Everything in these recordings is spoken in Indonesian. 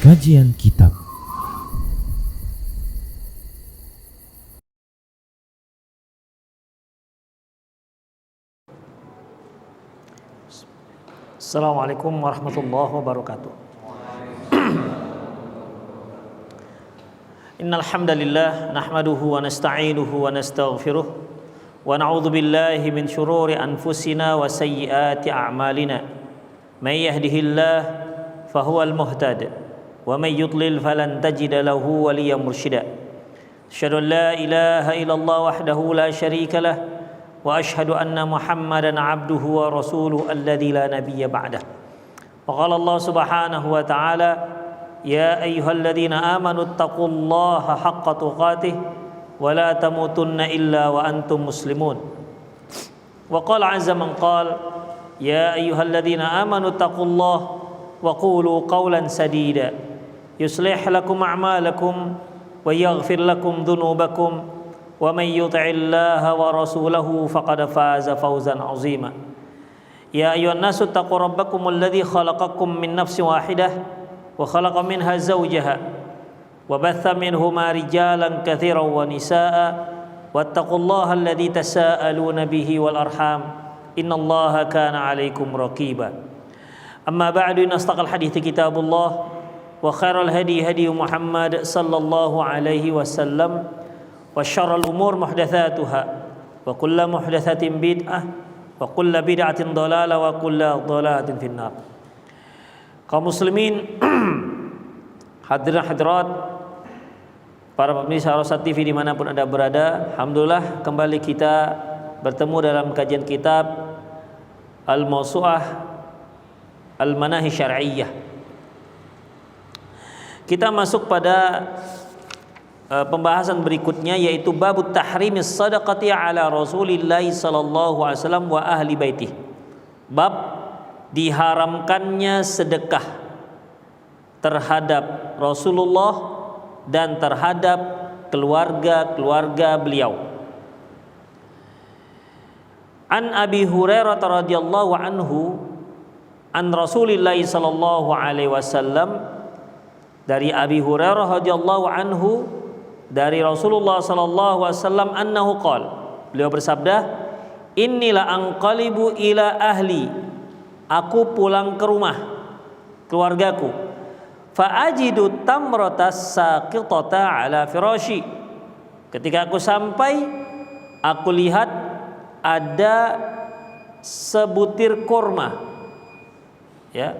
Kajian Kitab. Assalamualaikum warahmatullahi wabarakatuh. Innal hamdalillah nahmaduhu wa nasta'inuhu wa nastaghfiruh wa na'udzu billahi min shururi anfusina wa sayyiati a'malina. May yahdihillahu fahuwal muhtadi wa may yudlil falan tajida lahu waliyyan mursyida. Asyhadu an la ilaha illallah wahdahu la syarika lah wa asyhadu anna Muhammadan abduhu wa rasuluhu alladzi la nabiyya ba'dah. Wa qala Allah subhanahu wa ta'ala ya ayyuhalladzina amanu taqullaha haqqa tuqatih wa la tamutunna illa wa antum muslimun. Wa qala 'azza man qala ya ayyuhalladzina amanu taqullaha wa qulu qawlan sadida yuslih lakum a'malakum wa yaghfir lakum dhunubakum wa may yuti'illaha wa rasulahu faqad faza fawzan 'azima. Ya ayyuhan nasu taqu rabbakumul ladzi khalaqakum min nafsin wahidah wa khalaqa minha zawjaha wa batha minhuma rijalan katsiran wa nisaa'a wattaqullaha alladzi tasaaluna bihi wal arham innallaha kana 'alaikum raqiba. Amma ba'du, in astaqal hadithi kitabullah wa khairal hadi hadi Muhammad sallallahu alaihi wasallam wa syarrul umur muhdatsatuha wa kullu muhdatsatin bid'ah wa kullu bid'atin dhalalah wa kullu dhalalatin finnar. Kaum muslimin, hadirin hadirat, para pemirsa Rosa TV dimanapun Anda berada, alhamdulillah kembali kita bertemu dalam kajian kitab Al-Mawsu'ah Al-Manahi Syar'iyyah. Kita masuk pada pembahasan berikutnya, yaitu babut tahrimis sadaqati ala Rasulillah sallallahu alaihi wasallam wa ahli baitih. Bab diharamkannya sedekah terhadap Rasulullah dan terhadap keluarga-keluarga beliau. An Abi Hurairah radhiyallahu anhu an Rasulillah sallallahu alaihi wasallam, dari Abi Hurairah radhiyallahu anhu dari Rasulullah sallallahu alaihi wasallam, annahu qala, beliau bersabda, innila anqalibu ila ahli, aku pulang ke rumah keluargaku, fa ajidu tamratas saqitata ala firashi, ketika aku sampai aku lihat ada sebutir kurma, ya,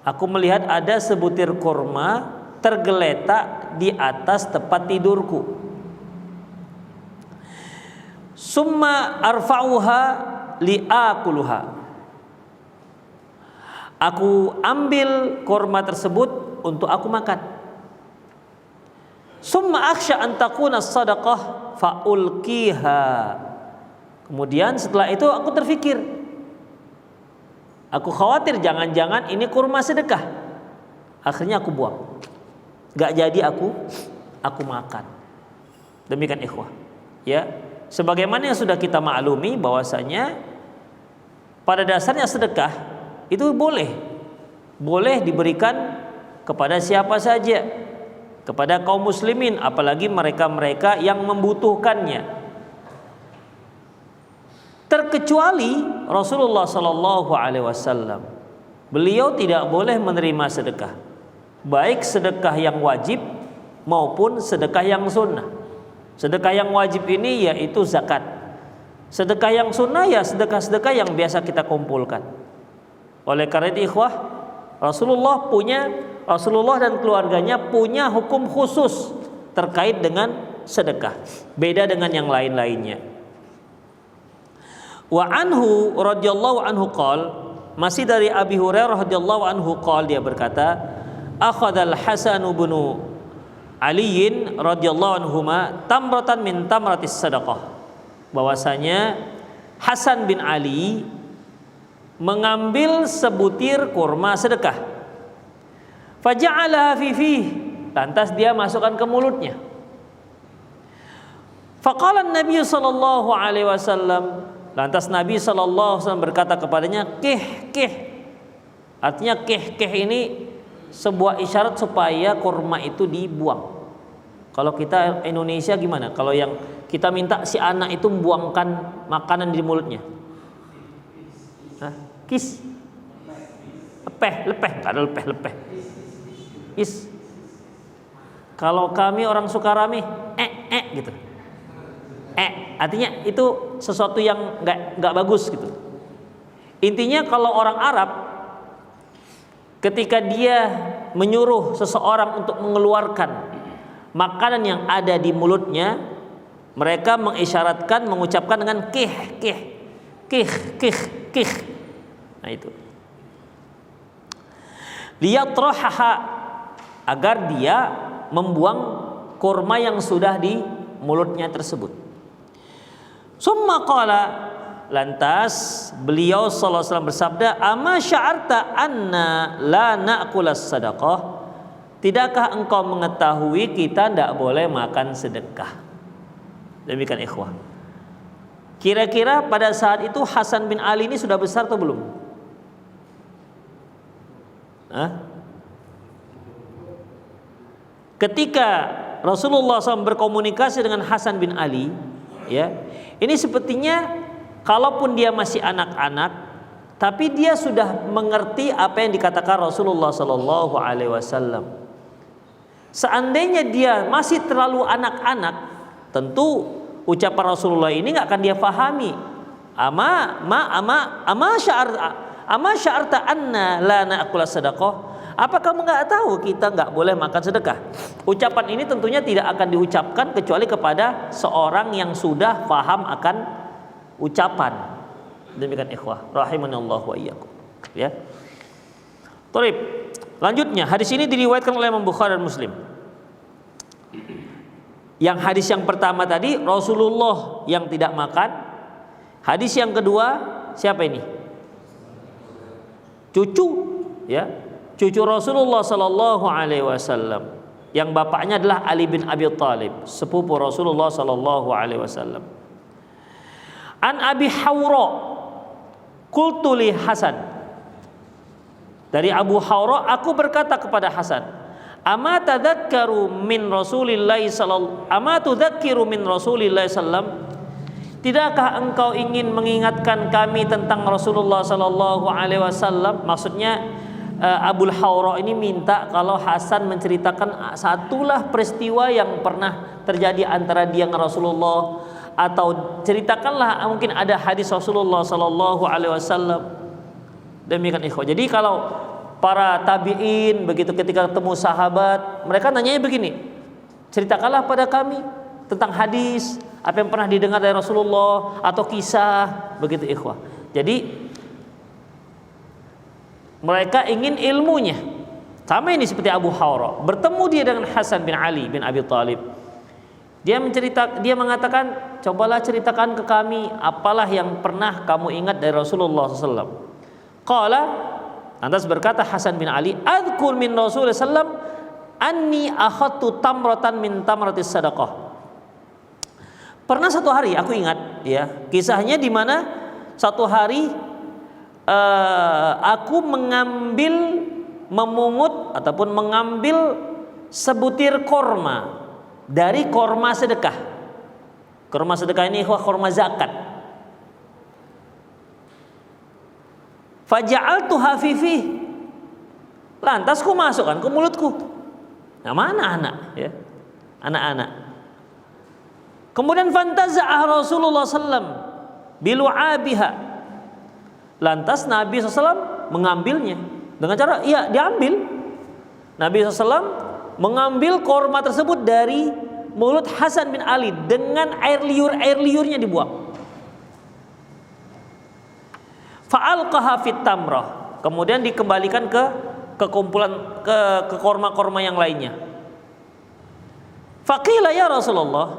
aku melihat ada sebutir kurma tergeletak di atas tempat tidurku. Summa arfa'uha li'akuluha, aku ambil kurma tersebut untuk aku makan. Summa akhsha an takuna sadaqah fa'ulqiha, kemudian setelah itu aku terfikir, aku khawatir jangan-jangan ini kurma sedekah, akhirnya aku buang. Gak jadi aku makan. Demikian ikhwah, ya, sebagaimana yang sudah kita maklumi bahwasanya pada dasarnya sedekah itu boleh diberikan kepada siapa saja, kepada kaum muslimin, apalagi mereka-mereka yang membutuhkannya, terkecuali Rasulullah sallallahu alaihi wasallam. Beliau tidak boleh menerima sedekah, baik sedekah yang wajib maupun sedekah yang sunnah. Sedekah yang wajib ini yaitu zakat. Sedekah yang sunnah ya sedekah-sedekah yang biasa kita kumpulkan. Oleh karena itu ikhwah, Rasulullah dan keluarganya punya hukum khusus terkait dengan sedekah, beda dengan yang lain-lainnya. Wa anhu radhiyallahu anhu qala, masih dari Abi Hurairah radhiyallahu anhu qala, dia berkata, akhadhal Hasan bin Ali radhiyallahu anhuma tamratan min tamratis sadaqah, bahwasanya Hasan bin Ali mengambil sebutir kurma sedekah. Faja'alaha fi fihi, lantas dia masukkan ke mulutnya. Faqala Nabi sallallahu alaihi wasallam, lantas Nabi sallallahu alaihi wasallam berkata kepadanya, kih. Artinya kih ini sebuah isyarat supaya kurma itu dibuang. Kalau kita Indonesia gimana? Kalau yang kita minta si anak itu membuangkan makanan di mulutnya, kis, lepeh, nggak ada lepeh, is. Kalau kami orang Sukarame, gitu, artinya itu sesuatu yang nggak bagus gitu. Intinya kalau orang Arab, ketika dia menyuruh seseorang untuk mengeluarkan makanan yang ada di mulutnya, mereka mengisyaratkan, mengucapkan dengan kih. Nah itu. Liyatrahaha, agar dia membuang kurma yang sudah di mulutnya tersebut. Summa qala, lantas beliau sallallahu alaihi wasallam bersabda, "Ama sya'arta anna la na'kulas sadaqah?" Tidakkah engkau mengetahui kita tidak boleh makan sedekah? Demikian ikhwah. Kira-kira pada saat itu Hasan bin Ali ini sudah besar atau belum? Ketika Rasulullah SAW berkomunikasi dengan Hasan bin Ali, ya, ini sepertinya kalaupun dia masih anak-anak, tapi dia sudah mengerti apa yang dikatakan Rasulullah SAW. Seandainya dia masih terlalu anak-anak, tentu ucapan Rasulullah ini nggak akan dia fahami. Ama sya'arta anna la na'kula sadaqah? Apa kamu nggak tahu kita nggak boleh makan sedekah? Ucapan ini tentunya tidak akan diucapkan kecuali kepada seorang yang sudah faham akan ucapan. Demikian ikhwah rahimanallahu wa iyyakum. Ya. Baik. Lanjutnya, hadis ini diriwayatkan oleh Imam Bukhari dan Muslim. Yang hadis yang pertama tadi Rasulullah yang tidak makan. Hadis yang kedua siapa ini? Cucu, ya, cucu Rasulullah sallallahu alaihi wasallam, yang bapaknya adalah Ali bin Abi Thalib, sepupu Rasulullah sallallahu alaihi wasallam. An Abi Hawra, qultu li Hasan. Dari Abu Hawra, aku berkata kepada Hasan, ama tadhakkaru min Rasulillah sallam, tidakkah engkau ingin mengingatkan kami tentang Rasulullah sallallahu alaihi wasallam? Maksudnya Abu Hawra ini minta kalau Hasan menceritakan satulah peristiwa yang pernah terjadi antara dia dengan Rasulullah, atau ceritakanlah mungkin ada hadis Rasulullah sallallahu alaihi wasallam. Demikian ikhwah. Jadi kalau para tabi'in begitu ketika ketemu sahabat, mereka nanyanya begini, ceritakanlah pada kami tentang hadis apa yang pernah didengar dari Rasulullah atau kisah, begitu ikhwah. Jadi mereka ingin ilmunya. Sama ini seperti Abu Hawra, bertemu dia dengan Hasan bin Ali bin Abi Thalib. Dia mengatakan, cobalah ceritakan ke kami apalah yang pernah kamu ingat dari Rasulullah SAW. Qala, lantas berkata Hasan bin Ali, adzkur min Rasulullah sallam anni akhadtu tamratan min tamratis sadaqah. Pernah satu hari aku ingat, ya, kisahnya di mana satu hari aku memungut ataupun mengambil sebutir korma dari korma sedekah. Korma sedekah ini korma zakat. Faja'altu hafifi, lantas ku masukkan ke mulutku. Nah, mana anak, ya, anak-anak. Kemudian fantaza'ah Rasulullah sallam bilu'abiha, lantas Nabi SAW mengambilnya dengan cara, iya, diambil. Nabi SAW mengambil korma tersebut dari mulut Hasan bin Ali dengan air liurnya dibuang. Fa'alqaha fit tamrah, kemudian dikembalikan ke kumpulan ke korma-korma yang lainnya. Faqila ya Rasulullah,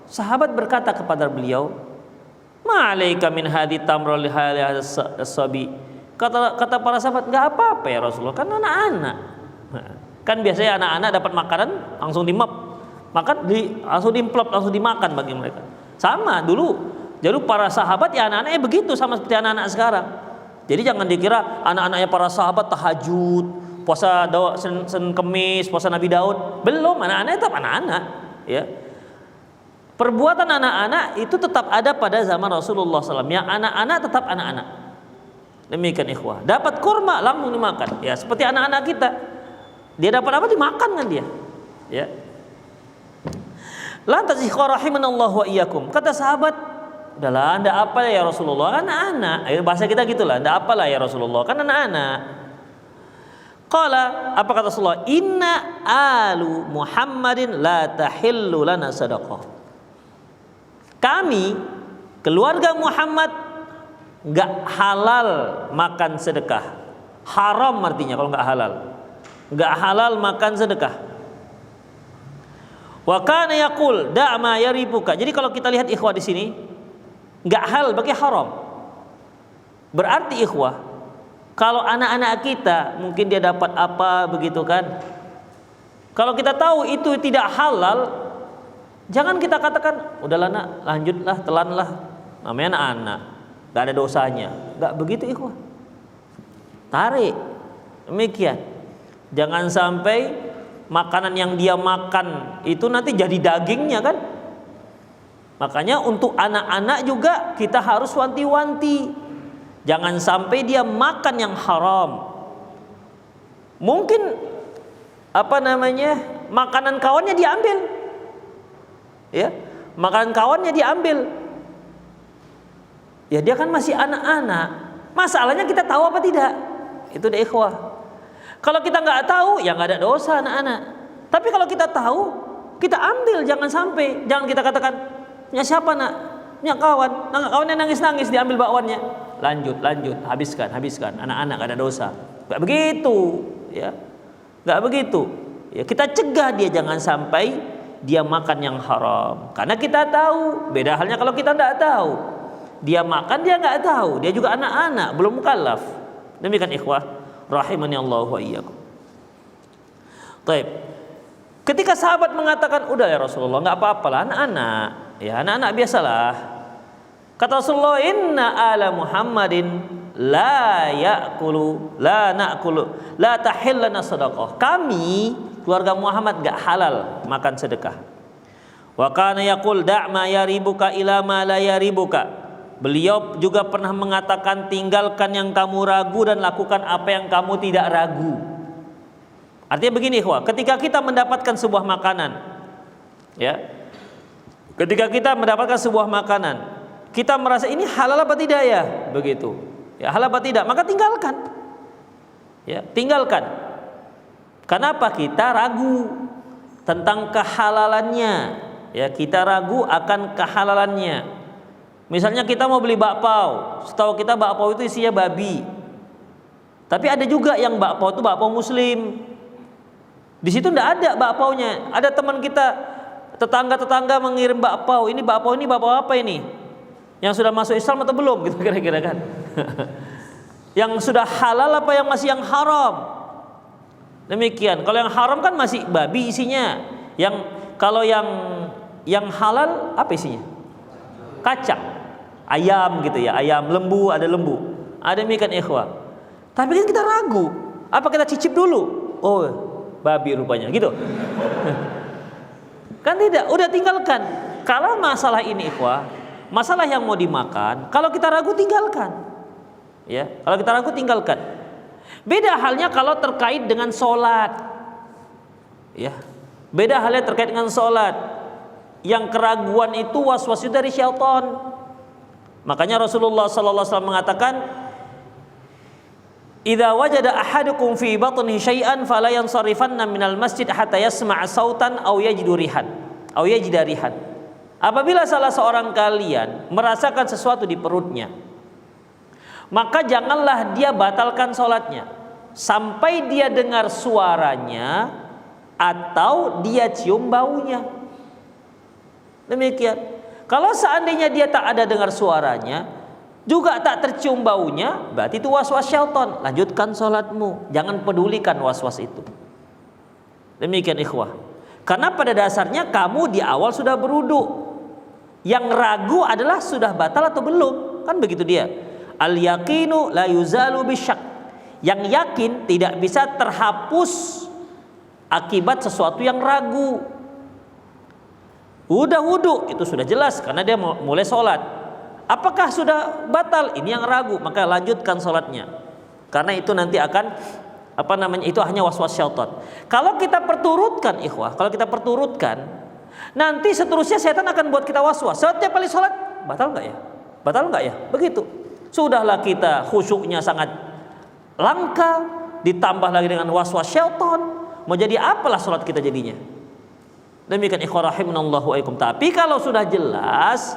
sahabat berkata kepada beliau, ma'alaika min hadhi tamrah li hadha as-sabi. Kata para sahabat, enggak apa-apa ya Rasulullah, kan anak-anak. Kan biasanya anak-anak dapat makanan langsung langsung diimplop, langsung dimakan bagi mereka. Sama dulu. Jadi para sahabat ya anak-anaknya begitu, sama seperti anak-anak sekarang. Jadi jangan dikira anak-anaknya para sahabat tahajud, puasa Senin Kemis, puasa Nabi Daud. Belum, anak-anak tetap anak-anak, ya. Perbuatan anak-anak itu tetap ada pada zaman Rasulullah SAW. Yang anak-anak tetap anak-anak. Demikian ikhwah. Dapat kurma langsung dimakan. Ya, seperti anak-anak kita. Dia dapat apa dimakan kan dia. Ya. Lantas ikhwah rahimanallahu wa iyyakum. Kata sahabat, udahlah, anda apa ya Rasulullah? Anak-anak. Bahasa kita gitulah, anda apalah ya Rasulullah? Kan anak-anak. Qala, apa kata Rasulullah? Inna alu Muhammadin la tahillu lana sadaqah. Kami, keluarga Muhammad, nggak halal makan sedekah. Haram artinya kalau nggak halal. Nggak halal makan sedekah. Wa kana yaqul da' ma yaribuka. Jadi kalau kita lihat ikhwah di sini, nggak halal bagi haram. Berarti ikhwah, kalau anak-anak kita mungkin dia dapat apa begitu kan? Kalau kita tahu itu tidak halal, jangan kita katakan, udahlah nak, lanjutlah, telanlah. Namanya anak-anak, gak ada dosanya. Gak begitu ikhwah. Tarik. Demikian. Jangan sampai makanan yang dia makan itu nanti jadi dagingnya kan. Makanya untuk anak-anak juga kita harus wanti-wanti. Jangan sampai dia makan yang haram. Mungkin makanan kawannya diambil. Ya, makanan kawannya diambil. Ya dia kan masih anak-anak. Masalahnya kita tahu apa tidak? Itu deh ikhwah. Kalau kita nggak tahu, ya nggak ada dosa anak-anak. Tapi kalau kita tahu, kita ambil, jangan sampai. Jangan kita katakan, ya siapa nak? Ya kawan. Nah, kawannya nangis-nangis diambil bakwannya. Lanjut, habiskan. Anak-anak nggak ada dosa. Nggak begitu, ya. Nggak begitu. Ya kita cegah dia jangan sampai dia makan yang haram. Karena kita tahu. Beda halnya kalau kita tidak tahu. Dia makan, dia nggak tahu. Dia juga anak-anak, belum mukallaf. Demikian ikhwah rahimani Allah wa iyyakum. Taib. Ketika sahabat mengatakan, udah ya Rasulullah, nggak apa-apalah anak-anak. Ya anak-anak biasalah. Kata Rasulullah, inna ala Muhammadin la ya'kulu la na'kulu la tahillana sadaqah. Kami keluarga Muhammad gak halal makan sedekah. Wa kana yaqul da' ma yaribuka ila ma la yaribuka. Beliau juga pernah mengatakan, tinggalkan yang kamu ragu dan lakukan apa yang kamu tidak ragu. Artinya begini ikhwah, ketika kita mendapatkan sebuah makanan, ya, ketika kita mendapatkan sebuah makanan, kita merasa ini halal apa tidak ya, begitu, ya halal apa tidak, maka tinggalkan, ya tinggalkan. Kenapa? Kita ragu tentang kehalalannya, ya kita ragu akan kehalalannya. Misalnya kita mau beli bakpao, setahu kita bakpao itu isinya babi. Tapi ada juga yang bakpao itu bakpao muslim. Di situ enggak ada bakpaonya. Ada teman kita, tetangga-tetangga mengirim bakpao. Ini bakpao apa ini? Yang sudah masuk Islam atau belum? Gitu kira-kira kan. Yang sudah halal apa yang masih yang haram? Demikian. Kalau yang haram kan masih babi isinya. Kalau yang halal apa isinya? Kacang. Ayam gitu ya, ayam, lembu, ada lembu. Ada demikian ikhwah. Tapi kan kita ragu. Apa kita cicip dulu? Oh, babi rupanya, gitu. Kan tidak, udah tinggalkan. Kalau masalah ini ikhwah, masalah yang mau dimakan, kalau kita ragu tinggalkan. Ya, kalau kita ragu tinggalkan. Beda halnya kalau terkait dengan sholat. Ya, beda halnya terkait dengan sholat. Yang keraguan itu waswasnya dari syaitan. Makanya Rasulullah sallallahu alaihi wasallam mengatakan, "Idza wajada ahadukum fi batnihi syai'an fala yansarifanna minal masjid hatta yasma'a sautan aw yajidu rihan aw yajida rihan." Apabila salah seorang kalian merasakan sesuatu di perutnya, maka janganlah dia batalkan salatnya sampai dia dengar suaranya atau dia cium baunya. Demikian. Kalau seandainya dia tak ada dengar suaranya, juga tak tercium baunya, berarti itu waswas syaitan. Lanjutkan sholatmu, jangan pedulikan waswas itu. Demikian ikhwah. Karena pada dasarnya kamu di awal sudah berwudu. Yang ragu adalah sudah batal atau belum, kan begitu dia. Al yaqinu la yuzalu bisyak. Yang yakin tidak bisa terhapus akibat sesuatu yang ragu. Udah wudu itu sudah jelas karena dia mulai sholat. Apakah sudah batal? Ini yang ragu, maka lanjutkan sholatnya. Karena itu nanti akan itu hanya was-was syaitan. Kalau kita perturutkan ikhwah, kalau kita perturutkan, nanti seterusnya setan akan buat kita was-was. Setiap kali sholat, batal nggak ya? Batal nggak ya? Begitu. Sudahlah kita khusyuknya sangat langka, ditambah lagi dengan was-was syaitan, mau jadi apalah sholat kita jadinya? Demikian ikhwah rahimanallahu wa iyyakum. Tapi kalau sudah jelas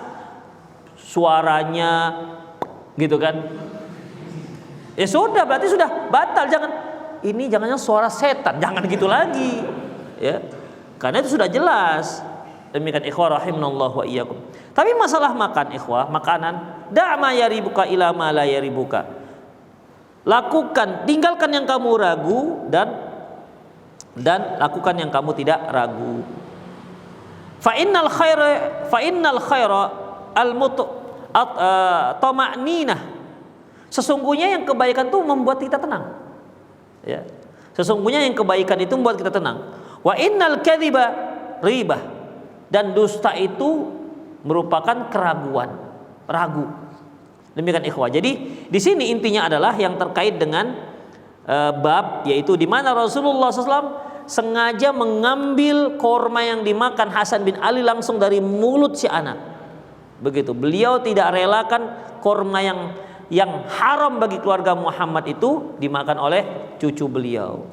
suaranya gitu kan, ya sudah, berarti sudah batal. Jangannya suara setan, jangan gitu lagi ya, karena itu sudah jelas. Demikian ikhwah rahimanallahu wa iyyakum. Tapi masalah makan ikhwah, makanan, da'ma yaribuka ila ma la yaribuka. Lakukan, tinggalkan yang kamu ragu dan lakukan yang kamu tidak ragu. Fa innal khaira tama'ninah. Sesungguhnya yang kebaikan itu membuat kita tenang. Ya. Sesungguhnya yang kebaikan itu membuat kita tenang. Wa innal kadhiba ribah. Dan dusta itu merupakan keraguan, ragu. Demikian ikhwah. Jadi di sini intinya adalah yang terkait dengan bab, yaitu di mana Rasulullah SAW sengaja mengambil korma yang dimakan Hasan bin Ali langsung dari mulut si anak. Begitu. Beliau tidak relakan korma yang haram bagi keluarga Muhammad itu dimakan oleh cucu beliau.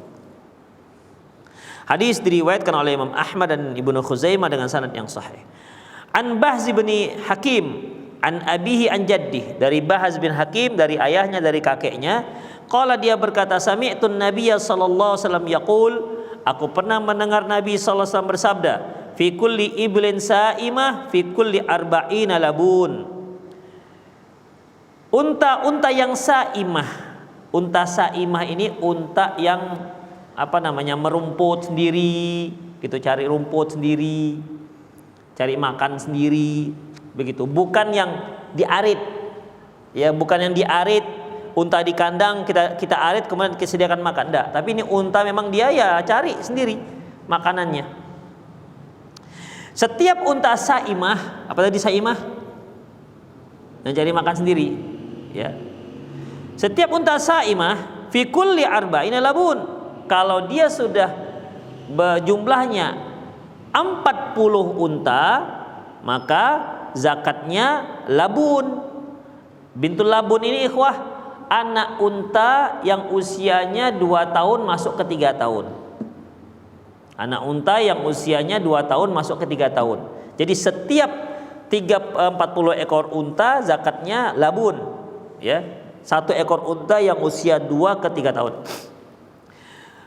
Hadis diriwayatkan oleh Imam Ahmad dan Ibnu Khuzaimah dengan sanad yang sahih. An Bahz bin Hakim an abihi an jaddih, dari Bahz bin Hakim dari ayahnya dari kakeknya, qala dia berkata, sami'tun nabiyya sallallahu alaihi wasallam yaqul, aku pernah mendengar Nabi sallallahu alaihi wasallam bersabda, fi kulli iblin sa'imah fi kulli arba'ina labun. Unta yang sa'imah. Unta sa'imah ini unta yang merumput sendiri, gitu, cari rumput sendiri, cari makan sendiri, begitu. Bukan yang diarit. Ya, bukan yang diarit, unta di kandang kita arit kemudian kita sediakan makan. Enggak, tapi ini unta memang dia ya cari sendiri makanannya. Setiap unta sa'imah, apa tadi sa'imah? Yang cari makan sendiri, ya. Setiap unta sa'imah fi kulli arba'ina labun. Kalau dia sudah jumlahnya 40 unta, maka zakatnya labun. Bintul labun ini ikhwah, anak unta yang usianya 2 tahun masuk ke 3 tahun. Anak unta yang usianya 2 tahun masuk ke 3 tahun. Jadi setiap 40 ekor unta zakatnya labun, ya. 1 ekor unta yang usia 2 ke 3 tahun.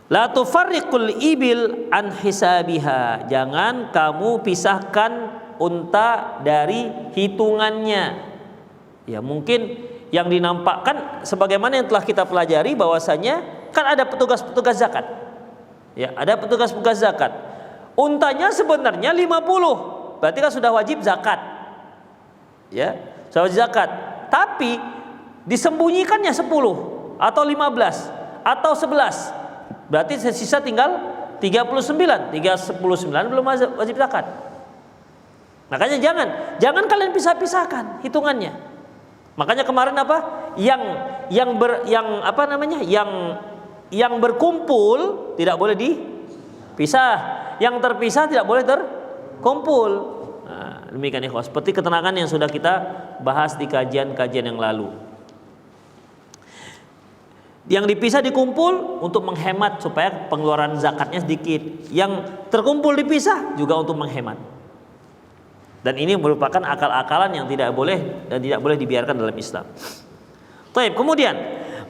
La tufarriqul ibil an hisabiha. Jangan kamu pisahkan unta dari hitungannya. Ya, mungkin yang dinampakkan sebagaimana yang telah kita pelajari bahwasanya kan ada petugas-petugas zakat. Ya, ada petugas-petugas zakat. Untanya sebenarnya 50. Berarti kan sudah wajib zakat. Ya, sudah wajib zakat. Tapi disembunyikannya 10 atau 15 atau 11. Berarti sisa tinggal 39. 39 belum wajib zakat. Makanya jangan kalian pisah-pisahkan hitungannya. Makanya kemarin yang berkumpul tidak boleh dipisah, yang terpisah tidak boleh terkumpul. Nah, demikian ikhwas, seperti keterangan yang sudah kita bahas di kajian-kajian yang lalu. Yang dipisah dikumpul untuk menghemat supaya pengeluaran zakatnya sedikit. Yang terkumpul dipisah juga untuk menghemat. Dan ini merupakan akal-akalan yang tidak boleh dan tidak boleh dibiarkan dalam Islam. Baik, kemudian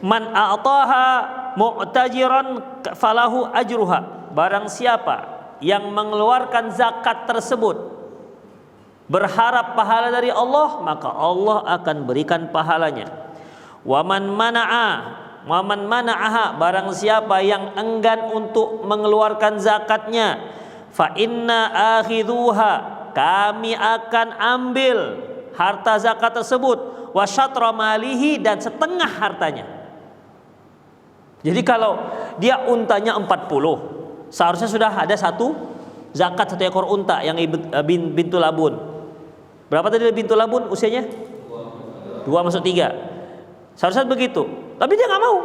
man a'taha mu'tajiran falahu ajruha. Barang siapa yang mengeluarkan zakat tersebut berharap pahala dari Allah, maka Allah akan berikan pahalanya. Wa man mana'aha, barang siapa yang enggan untuk mengeluarkan zakatnya, fa inna akhidhuha, kami akan ambil harta zakat tersebut, wa syatra malihi, dan setengah hartanya. Jadi kalau dia untanya 40, seharusnya sudah ada satu zakat, satu ekor unta yang bintul labun. Berapa tadi bintul labun usianya? 2 masuk 3. Seharusnya begitu. Tapi dia nggak mau.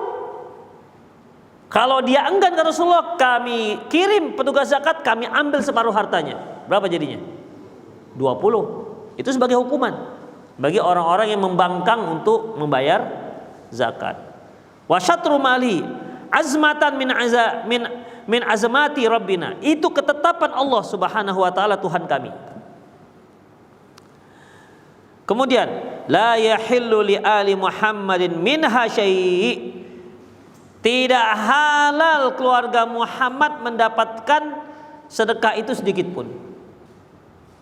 Kalau dia enggan ke Rasulullah, kami kirim petugas zakat, kami ambil separuh hartanya. Berapa jadinya? 20. Itu sebagai hukuman bagi orang-orang yang membangkang untuk membayar zakat. Wa syatru mali azmatan min azmati rabbina. Itu ketetapan Allah Subhanahu wa taala Tuhan kami. Kemudian la yahillu li ali Muhammadin minha syai'. Tidak halal keluarga Muhammad mendapatkan sedekah itu sedikit pun.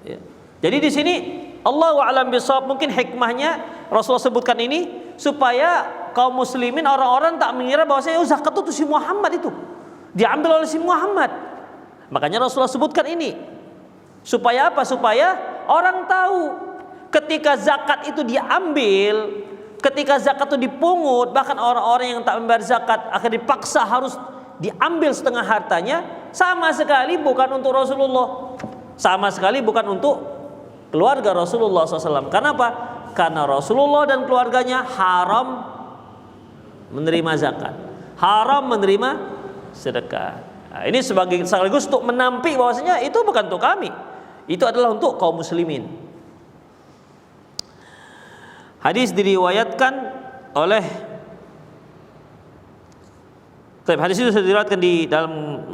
Ya. Jadi di sini Allahu a'lam bishawab, mungkin hikmahnya Rasulullah sebutkan ini supaya kaum muslimin, orang-orang tak mengira bahwasanya zakat itu si Muhammad itu diambil oleh si Muhammad. Makanya Rasulullah sebutkan ini supaya apa? Supaya orang tahu ketika zakat itu diambil, ketika zakat itu dipungut, bahkan orang-orang yang tak membayar zakat akhirnya dipaksa harus diambil setengah hartanya, sama sekali bukan untuk Rasulullah, sama sekali bukan untuk keluarga Rasulullah SAW. Kenapa? Karena Rasulullah dan keluarganya haram menerima zakat, haram menerima sedekah. Nah, ini sekaligus untuk menampik bahwasanya itu bukan untuk kami, itu adalah untuk kaum muslimin. Hadis diriwayatkan oleh hadis itu sudah diriwayatkan di dalam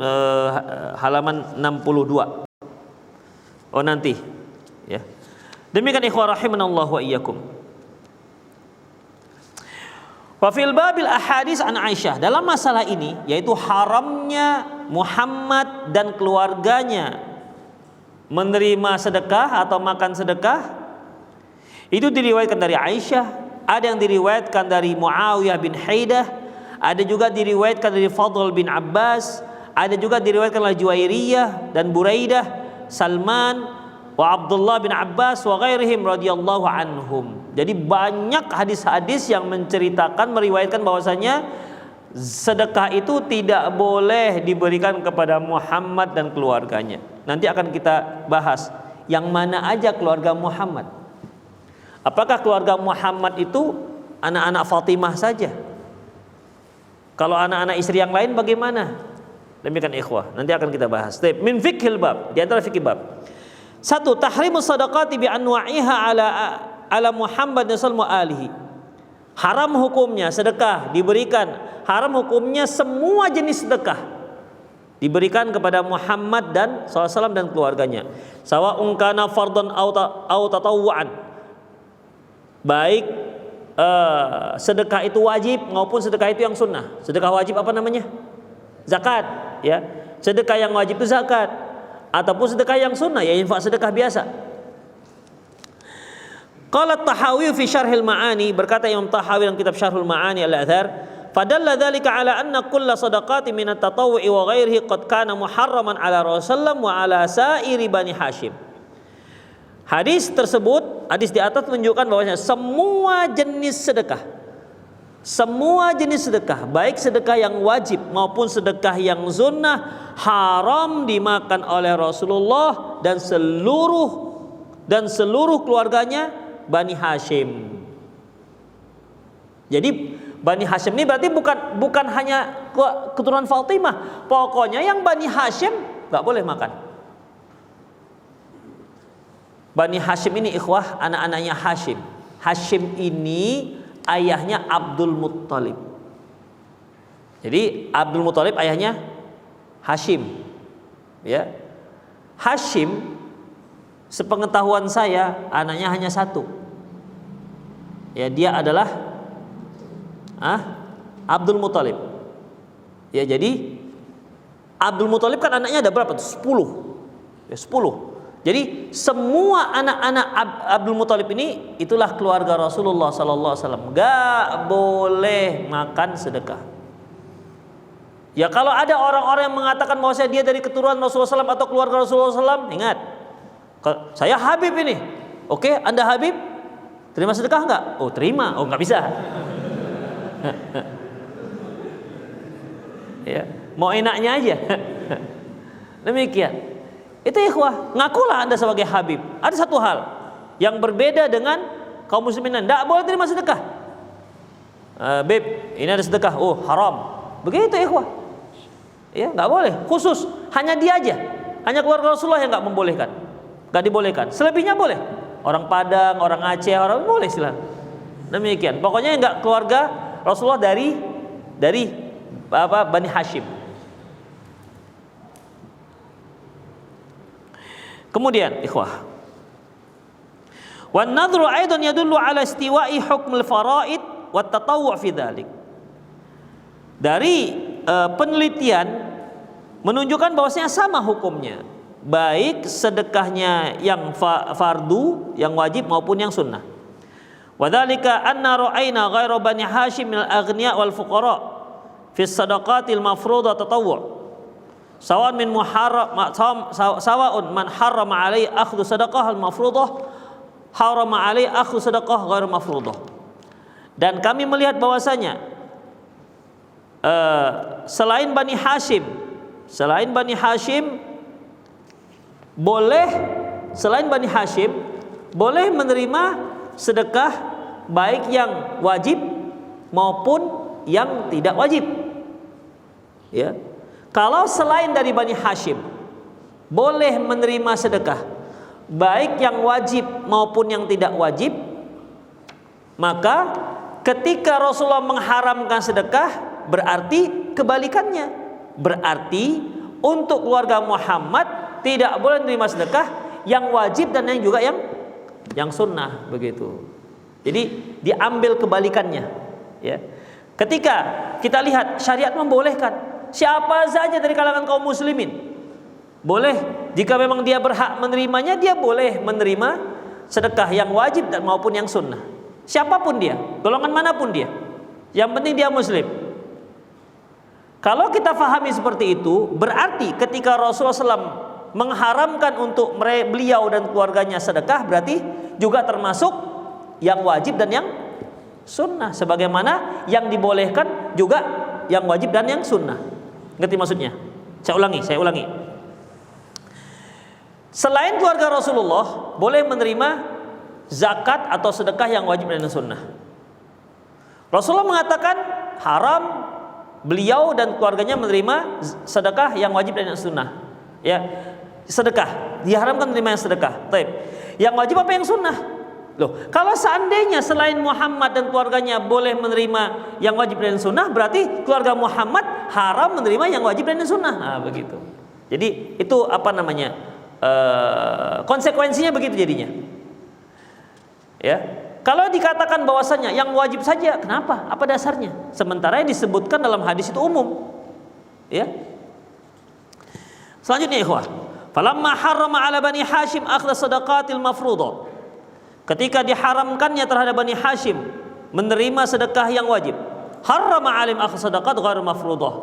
halaman 62. Oh nanti ya. Demikian ikhwah rahimanallahu wa iyyakum. Wa fil babil ahadits an Aisyah, dalam masalah ini yaitu haramnya Muhammad dan keluarganya menerima sedekah atau makan sedekah, itu diriwayatkan dari Aisyah, ada yang diriwayatkan dari Muawiyah bin Haidah, ada juga diriwayatkan dari Fadl bin Abbas, ada juga diriwayatkan oleh Juwairiyah dan Buraidah, Salman wa Abdullah bin Abbas wa ghairihim radhiyallahu anhum. Jadi banyak hadis-hadis yang menceritakan, meriwayatkan bahwasanya sedekah itu tidak boleh diberikan kepada Muhammad dan keluarganya. Nanti akan kita bahas yang mana aja keluarga Muhammad. Apakah keluarga Muhammad itu anak-anak Fatimah saja? Kalau anak-anak istri yang lain bagaimana? Demikian ikhwah, nanti akan kita bahas. Min fiqhil bab, di antara fikih bab. 1. Tahrimus sadaqati bi anwa'iha ala Muhammad sallallahu alaihi. Haram hukumnya sedekah diberikan, haram hukumnya semua jenis sedekah diberikan kepada Muhammad dan SAW dan keluarganya. Sawa'un kana fardhan aw tatawwu'an. Baik sedekah itu wajib maupun sedekah itu yang sunnah. Sedekah wajib apa namanya? Zakat, ya. Sedekah yang wajib itu zakat, ataupun sedekah yang sunnah ya infak sedekah biasa. Qala Tahawi fi Syarhil Ma'ani, berkata Imam Tahawi dalam kitab Syarhul Ma'ani Al-Athar, fadalla dzalika ala anna kulla sadaqati min at-tatawwu'i wa ghairihi qad kana muharraman ala Rasulullah wa ala sa'iri Bani Hashim. Hadis tersebut, hadis di atas menunjukkan bahwasanya semua jenis sedekah, baik sedekah yang wajib maupun sedekah yang sunnah, haram dimakan oleh Rasulullah dan seluruh keluarganya Bani Hashim. Jadi Bani Hashim ini berarti bukan hanya keturunan Fatimah, pokoknya yang Bani Hashim nggak boleh makan. Bani Hashim ini ikhwah, anak-anaknya Hashim. Hashim ini ayahnya Abdul Muttalib. Jadi Abdul Muttalib ayahnya Hashim. Ya. Hashim, sepengetahuan saya, anaknya hanya satu. Ya, dia adalah Abdul Muttalib. Ya, jadi Abdul Muttalib kan anaknya ada berapa? 10. Ya, 10. Jadi semua anak-anak Abdul Muttalib ini itulah keluarga Rasulullah sallallahu alaihi wasallam. Gak boleh makan sedekah. Ya kalau ada orang-orang yang mengatakan bahwa dia dari keturunan Rasulullah SAW atau keluarga Rasulullah SAW, ingat, saya Habib ini. Oke, Anda Habib, terima sedekah enggak? Oh terima, oh nggak bisa. Ya, mau enaknya aja. Demikian. Itu ikhwah, ngakulah Anda sebagai habib. Ada satu hal yang berbeda dengan kaum muslimin, tidak boleh terima sedekah. Beb, ini ada sedekah, oh haram. Begitu ikhwah. Ya, nggak boleh. Khusus hanya dia aja, hanya keluarga Rasulullah yang nggak membolehkan, nggak dibolehkan. Selebihnya boleh. Orang Padang, orang Aceh, orang boleh silakan. Demikian. Pokoknya yang nggak keluarga Rasulullah dari Bani Hashim. Kemudian ikhwah, wan nadhru aidan yadullu ala istiwa'i hukm al-fara'id wa at-tatawwu' fi dzalik. Dari penelitian menunjukkan bahwasanya sama hukumnya, baik sedekahnya yang fardu, yang wajib maupun yang sunnah. Wa dzalika anna ra'ayna ghairu Bani Hashim min al-aghniya wal fuqara fi as-sadaqatil mafruḍah tatawwu'. Sawa'un min sawa'un man harrama alaihi akhdhu sadaqah al-mafruḍah harrama alaihi akhdhu sadaqah ghairu mafruḍah. Dan kami melihat bahwasanya selain Bani Hashim boleh menerima sedekah baik yang wajib maupun yang tidak wajib. Ya. Kalau selain dari Bani Hashim boleh menerima sedekah baik yang wajib maupun yang tidak wajib, maka ketika Rasulullah mengharamkan sedekah berarti kebalikannya. Berarti untuk keluarga Muhammad tidak boleh menerima sedekah yang wajib dan yang juga yang sunnah, begitu. Jadi diambil kebalikannya, ya. Ketika kita lihat syariat membolehkan siapa saja dari kalangan kaum muslimin boleh, jika memang dia berhak menerimanya, dia boleh menerima sedekah yang wajib dan maupun yang sunnah. Siapapun dia, golongan manapun dia, yang penting dia muslim. Kalau kita fahami seperti itu, berarti ketika Rasulullah SAW mengharamkan untuk beliau dan keluarganya sedekah, berarti juga termasuk yang wajib dan yang sunnah. Sebagaimana yang dibolehkan juga yang wajib dan yang sunnah. Ngerti maksudnya? Saya ulangi. Selain keluarga Rasulullah boleh menerima zakat atau sedekah yang wajib dan yang sunnah. Rasulullah mengatakan haram beliau dan keluarganya menerima sedekah yang wajib dan yang sunnah. Ya, sedekah diharamkan menerima yang sedekah. Taib. Yang wajib apa yang sunnah? Loh, kalau seandainya selain Muhammad dan keluarganya boleh menerima yang wajib dan yang sunnah, berarti keluarga Muhammad haram menerima yang wajib dan yang sunnah. Nah, begitu. Jadi itu apa namanya? Konsekuensinya begitu jadinya. Ya. Kalau dikatakan bahwasanya yang wajib saja, kenapa? Apa dasarnya? Sementara yang disebutkan dalam hadis itu umum. Ya. Selanjutnya ikhwah, falamma harrama ala Bani Hashim akhdha sadaqatil mafruḍah. Ketika diharamkannya terhadap Bani Hashim menerima sedekah yang wajib, harrama alim akhdha sadaqat ghairu mafruḍah.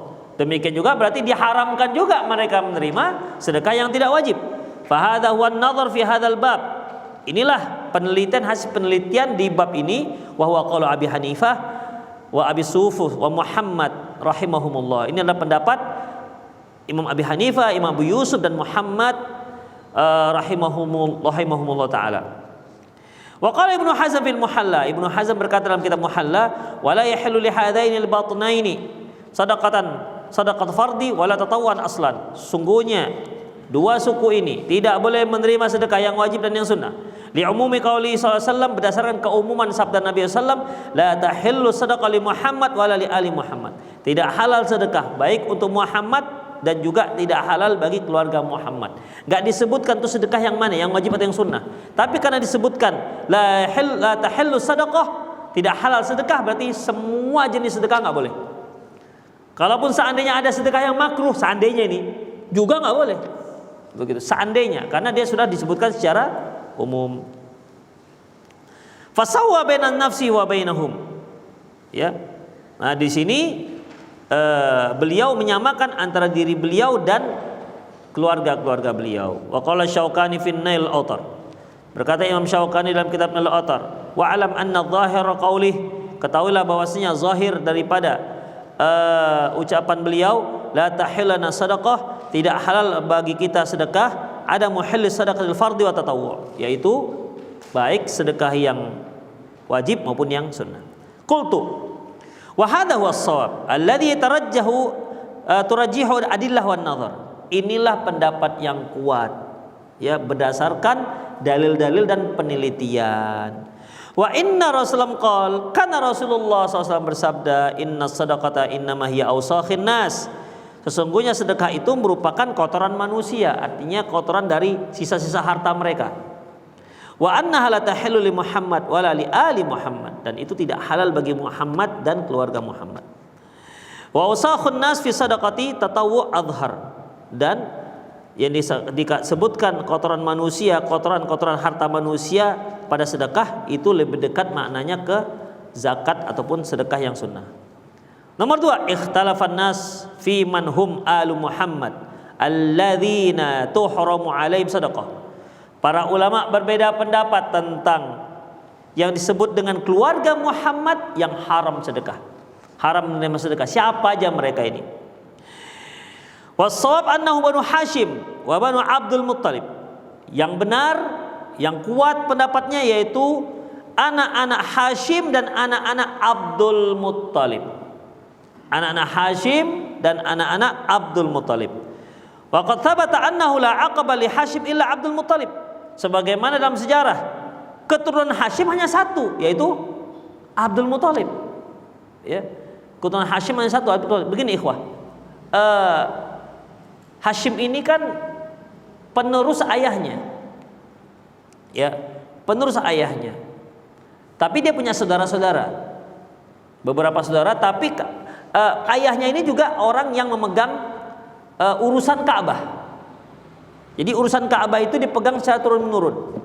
Demikian juga berarti diharamkan juga mereka menerima sedekah yang tidak wajib. Fa hadha huwa an-nadhar fi hadzal bab. Inilah hasil penelitian di bab ini, wa huwa qaulu Abi Hanifah wa Abi Sufuh wa Muhammad rahimahumullah. Ini adalah pendapat Imam Abi Hanifah, Imam Abu Yusuf dan Muhammad rahimahumullah taala. Wa qala Ibnu Hazm fil Muhalla. Ibnu Hazm berkata dalam kitab Muhalla, wa la yahillu li hadaini al-batnaini sadaqat fardi wa la tatawwan aslan. Sungguhnya dua suku ini tidak boleh menerima sedekah yang wajib dan yang sunnah. Li umumi qauli sallallahu alaihi wasallam, berdasarkan keumuman sabda Nabi sallallahu alaihi wasallam, la tahillu sadaqah li Muhammad wa la li ali Muhammad. Tidak halal sedekah baik untuk Muhammad dan juga tidak halal bagi keluarga Muhammad. Enggak disebutkan tuh sedekah yang mana, yang wajib atau yang sunnah. Tapi karena disebutkan la tahillu sadaqah, tidak halal sedekah, berarti semua jenis sedekah enggak boleh. Kalaupun seandainya ada sedekah yang makruh, seandainya ini juga enggak boleh. Begitu, seandainya, karena dia sudah disebutkan secara umum. Fasawwa bainan nafsi wa bainahum. Ya. Nah, di sini beliau menyamakan antara diri beliau dan keluarga-keluarga beliau. Wa qala Syaukani fi Nail Autar. Berkata Imam Syaukani dalam kitab Nail Autar, wa alam anna dhahira qaulih, ketahuilah bahwasanya zahir daripada ucapan beliau, la tahillana sadaqah, tidak halal bagi kita sedekah, ada muhillis sadaqatil fardhi wa tatawwu', yaitu baik sedekah yang wajib maupun yang sunnah. Qultu wa hadha huwa as-shawab alladhi turajjihu adillah wan nazar. Inilah pendapat yang kuat, ya, berdasarkan dalil-dalil dan penelitian. Wa inna Rasulullah qala, karena Rasulullah SAW bersabda, inna sadaqata innama hiya awsakhin nas. Sesungguhnya sedekah itu merupakan kotoran manusia, artinya kotoran dari sisa-sisa harta mereka. Wa annaha la tahillu li Muhammad wa la li ali Muhammad, dan itu tidak halal bagi Muhammad dan keluarga Muhammad. Wa awsakhun nas fi sadaqati tatawwu' adhar, dan yang disebutkan kotoran manusia, kotoran harta manusia pada sedekah itu lebih dekat maknanya ke zakat ataupun sedekah yang sunnah. Nomor 2, ikhtalafan nas fi man hum alu Muhammad alladzina tuhramu alaihim sadaqah. Para ulama berbeda pendapat tentang yang disebut dengan keluarga Muhammad yang haram sedekah, haram menerima sedekah. Siapa aja mereka ini? Wassawab annahu banu Hashim wa banu Abdul Muttalib. Yang benar, yang kuat pendapatnya yaitu anak-anak Hashim dan anak-anak Abdul Muttalib. Anak-anak Hashim dan anak-anak Abdul Muttalib. Wa qad thabata annahu la aqaba li Hashim illa Abdul Muttalib. Sebagaimana dalam sejarah keturunan Hashim hanya satu, yaitu Abdul Muttalib. Ya. Keturunan Hashim hanya satu, Abdul Muttalib. Begini ikhwah. Hashim ini kan penerus ayahnya, ya, penerus ayahnya. Tapi dia punya saudara-saudara, beberapa saudara. Tapi ayahnya ini juga orang yang memegang urusan Ka'bah. Jadi urusan Ka'bah itu dipegang secara turun-menurun.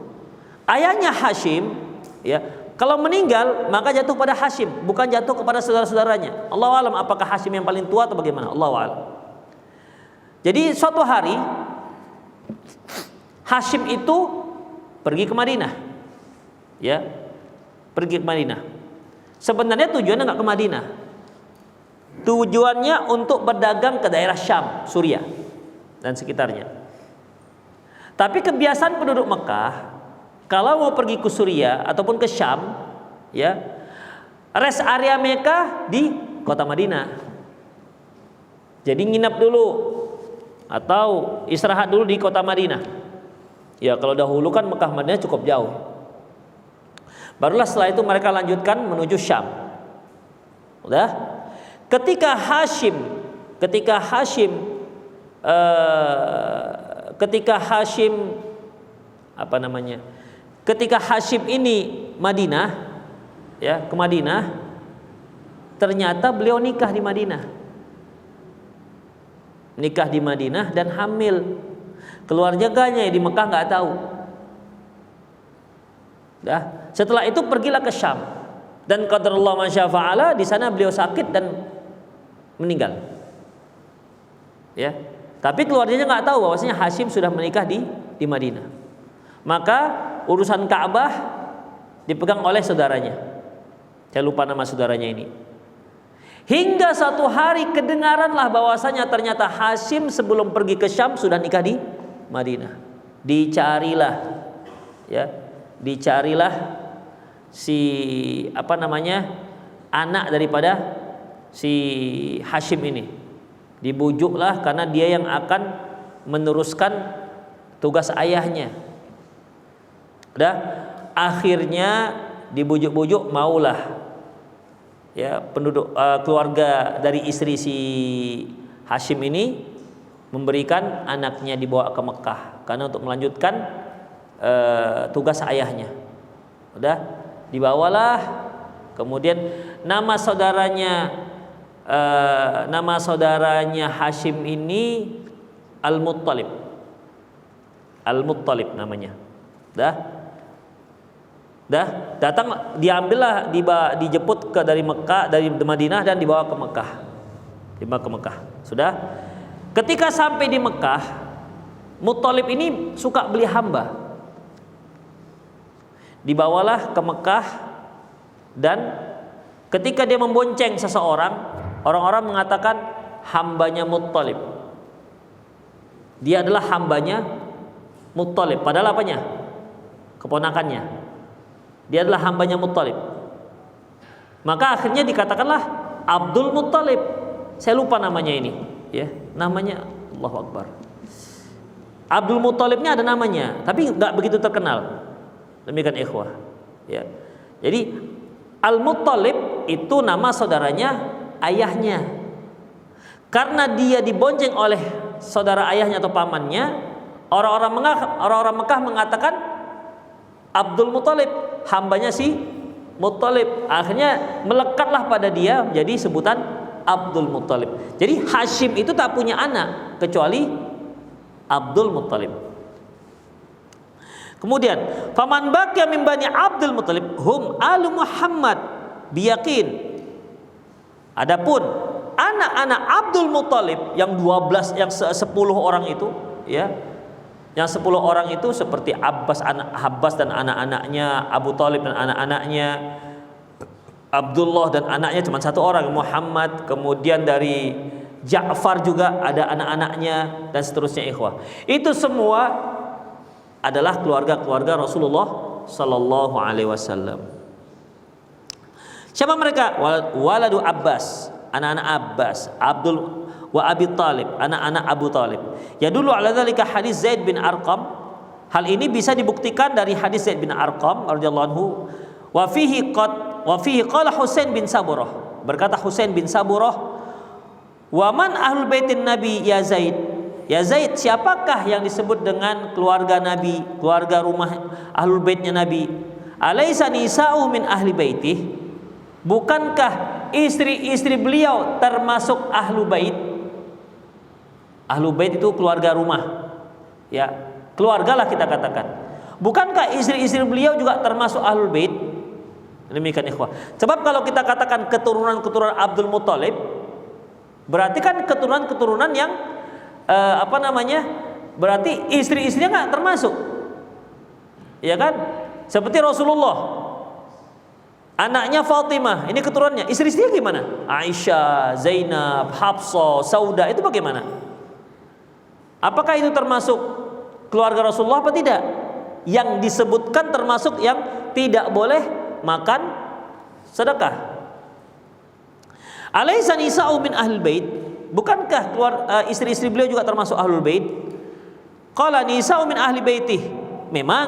Ayahnya Hashim, ya, kalau meninggal maka jatuh pada Hashim, bukan jatuh kepada saudara-saudaranya. Allahu a'lam apakah Hashim yang paling tua atau bagaimana? Allahu a'lam. Jadi suatu hari Hashim itu pergi ke Madinah, ya, pergi ke Madinah. Sebenarnya tujuannya nggak ke Madinah, tujuannya untuk berdagang ke daerah Syam, Suriah dan sekitarnya. Tapi kebiasaan penduduk Mekah kalau mau pergi ke Suriah ataupun ke Syam, ya, rest area mereka di kota Madinah. Jadi nginap dulu atau istirahat dulu di kota Madinah. Ya, kalau dahulu kan Mekah Madinah cukup jauh. Barulah setelah itu mereka lanjutkan menuju Syam. Udah? Ketika Hashim Ketika Hashim ini Madinah, ya, ke Madinah, ternyata beliau nikah di Madinah. Nikah di Madinah dan hamil. Keluarganya di Mekah nggak tahu. Dah. Setelah itu pergilah ke Syam. Dan qadarullah masya fa'ala, di sana beliau sakit dan meninggal. Ya. Tapi keluarganya nggak tahu bahwasanya Hashim sudah menikah di Madinah. Maka urusan Ka'bah dipegang oleh saudaranya. Saya lupa nama saudaranya ini. Hingga satu hari kedengaranlah bahwasanya ternyata Hashim sebelum pergi ke Syam sudah nikah di Madinah. Dicarilah, ya, dicarilah si anak daripada si Hashim ini. Dibujuklah karena dia yang akan meneruskan tugas ayahnya. Udah, akhirnya dibujuk-bujuk maulah, ya, penduduk keluarga dari istri si Hashim ini memberikan anaknya dibawa ke Mekah karena untuk melanjutkan tugas ayahnya. Udah, dibawalah. Kemudian nama saudaranya Hashim ini Al-Muttalib. Al-Muttalib namanya. Datang, diambillah, dijemput dari Mekah, dari Madinah dan dibawa ke Mekah. Sudah. Ketika sampai di Mekah, Muttalib ini suka beli hamba. Dibawalah ke Mekah dan ketika dia membonceng seseorang, Orang-orang mengatakan hambanya Muttalib. Dia adalah hambanya Muttalib. Padahal apanya? Keponakannya. Dia adalah hambanya Muttalib. Maka akhirnya dikatakanlah Abdul Muttalib. Saya lupa namanya ini, ya. Namanya Allahu Akbar. Abdul Muttalibnya ada namanya, tapi nggak begitu terkenal. Demikian ikhwah, ya. Jadi Al-Muttalib itu nama saudaranya ayahnya. Karena dia dibonceng oleh saudara ayahnya atau pamannya, orang-orang Mekah mengatakan Abdul Muttalib, hambanya si Muttalib. Akhirnya melekatlah pada dia jadi sebutan Abdul Muttalib. Jadi Hashim itu tak punya anak kecuali Abdul Muttalib. Kemudian, faman baqiya min bani Abdul Muttalib hum alu Muhammad biyaqin. Adapun anak-anak Abdul Muttalib yang 12 yang 10 orang itu, ya. Yang 10 orang itu seperti Abbas dan anak-anaknya, Abu Talib dan anak-anaknya, Abdullah dan anaknya cuma satu orang, Muhammad. Kemudian dari Ja'far juga ada anak-anaknya dan seterusnya ikhwah. Itu semua adalah keluarga-keluarga Rasulullah sallallahu alaihi wasallam. Siapa mereka? Waladu Abbas, anak-anak Abbas, Abdul wa Abi Talib, anak-anak Abu Talib. Ya dulu ala dzalika hadis Zaid bin Arqam. Hal ini bisa dibuktikan dari hadis Zaid bin Arqam radhiyallahu anhu. Wa fihi qala Husain bin Saburah. Berkata Husain bin Saburah, "Wa man ahlul baitin Nabi ya Zaid?" Ya Zaid, siapakah yang disebut dengan keluarga Nabi, keluarga rumah ahlul baitnya Nabi? Alaisa nisa'u min ahli baitih? Bukankah istri-istri beliau termasuk ahlu bait? Ahlu bait itu keluarga rumah. Ya, keluargalah kita katakan. Bukankah istri-istri beliau juga termasuk ahlul bait? Demikian ikhwah. Sebab kalau kita katakan keturunan-keturunan Abdul Muttalib, berarti kan keturunan-keturunan yang berarti istri-istrinya nggak termasuk, ya kan? Seperti Rasulullah, anaknya Fatimah, ini keturunannya, istri-istrinya gimana? Aisyah, Zainab, Hafsah, Sauda, itu bagaimana? Apakah itu termasuk keluarga Rasulullah apa tidak? Yang disebutkan termasuk yang tidak boleh makan sedekah. Alaisa nisa'u min ahlul bait? Bukankah istri-istri beliau juga termasuk ahlul bait? Qala nisa'u min ahli baitih. Memang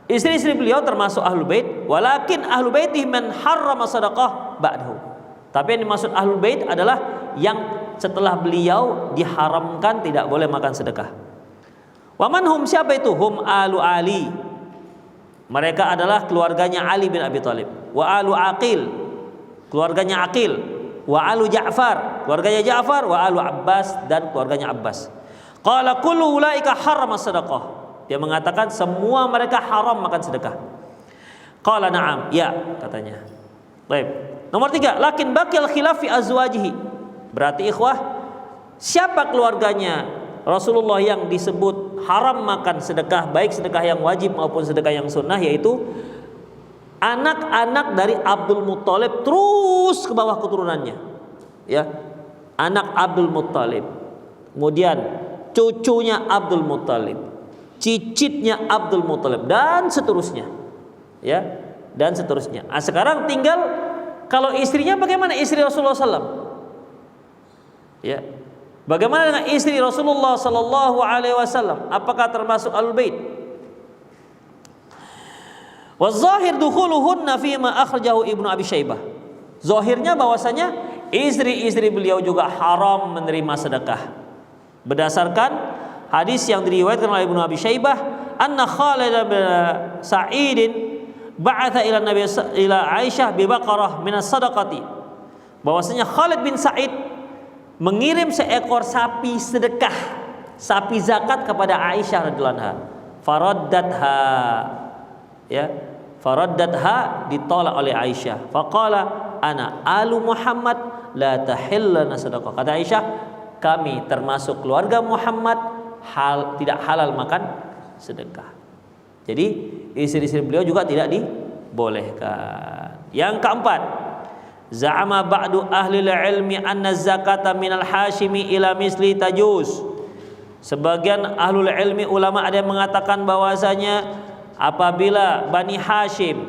istri-istri beliau termasuk ahlul bait, walakin ahlul baitih man harrama sadaqah ba'dahu. Tapi yang dimaksud ahlul bait adalah yang setelah beliau diharamkan tidak boleh makan sedekah. Wa man hum, siapa itu? Hum alu Ali. Mereka adalah keluarganya Ali bin Abi Thalib. Wa alu Aqil, keluarganya Aqil. Wa alu Ja'far, keluarganya Ja'far. Wa alu Abbas, dan keluarganya Abbas. Qala kullu ulaika harrama sadaqah. Dia mengatakan semua mereka haram makan sedekah. Qala na'am, ya katanya. Baik. Nomor 3, lakin baqiyal khilaf fi azwajihi. Berarti ikhwah, siapa keluarganya Rasulullah yang disebut haram makan sedekah, baik sedekah yang wajib maupun sedekah yang sunnah, yaitu anak-anak dari Abdul Muttalib terus ke bawah keturunannya, ya, anak Abdul Muttalib, kemudian cucunya Abdul Muttalib, cicitnya Abdul Muttalib, dan seterusnya, ya, dan seterusnya. Nah, sekarang tinggal kalau istrinya bagaimana, istri Rasulullah SAW, ya, bagaimana dengan istri Rasulullah Sallallahu Alaihi Wasallam? Apakah termasuk ahlul bait? Wa zahir dukhuluhunna fi ma akhrajahu Ibnu Abi Syaibah. Zahirnya bahwasanya istri-istri beliau juga haram menerima sedekah. Berdasarkan hadis yang diriwayatkan oleh Ibnu Abi Syaibah, anna Khalid bin Sa'id ba'atha ila Nabi ila Aisyah bi baqarah min as-sadaqati. Bahwasanya Khalid bin Sa'id mengirim seekor sapi sedekah, sapi zakat kepada Aisyah radhiyallahu anha. Faraddatha, ya, faraddatha, ditolak oleh Aisyah. Faqala ana alu Muhammad la tahillana sadaqah. Kata Aisyah, kami termasuk keluarga Muhammad, tidak halal makan sedekah. Jadi istri-istri beliau juga tidak dibolehkan. Yang keempat, Za'ama ba'du ahli ilmi anna zakata minal Hashimi ila misli tajuz. Sebagian ahlul ilmi ulama ada yang mengatakan bahwasanya apabila Bani Hashim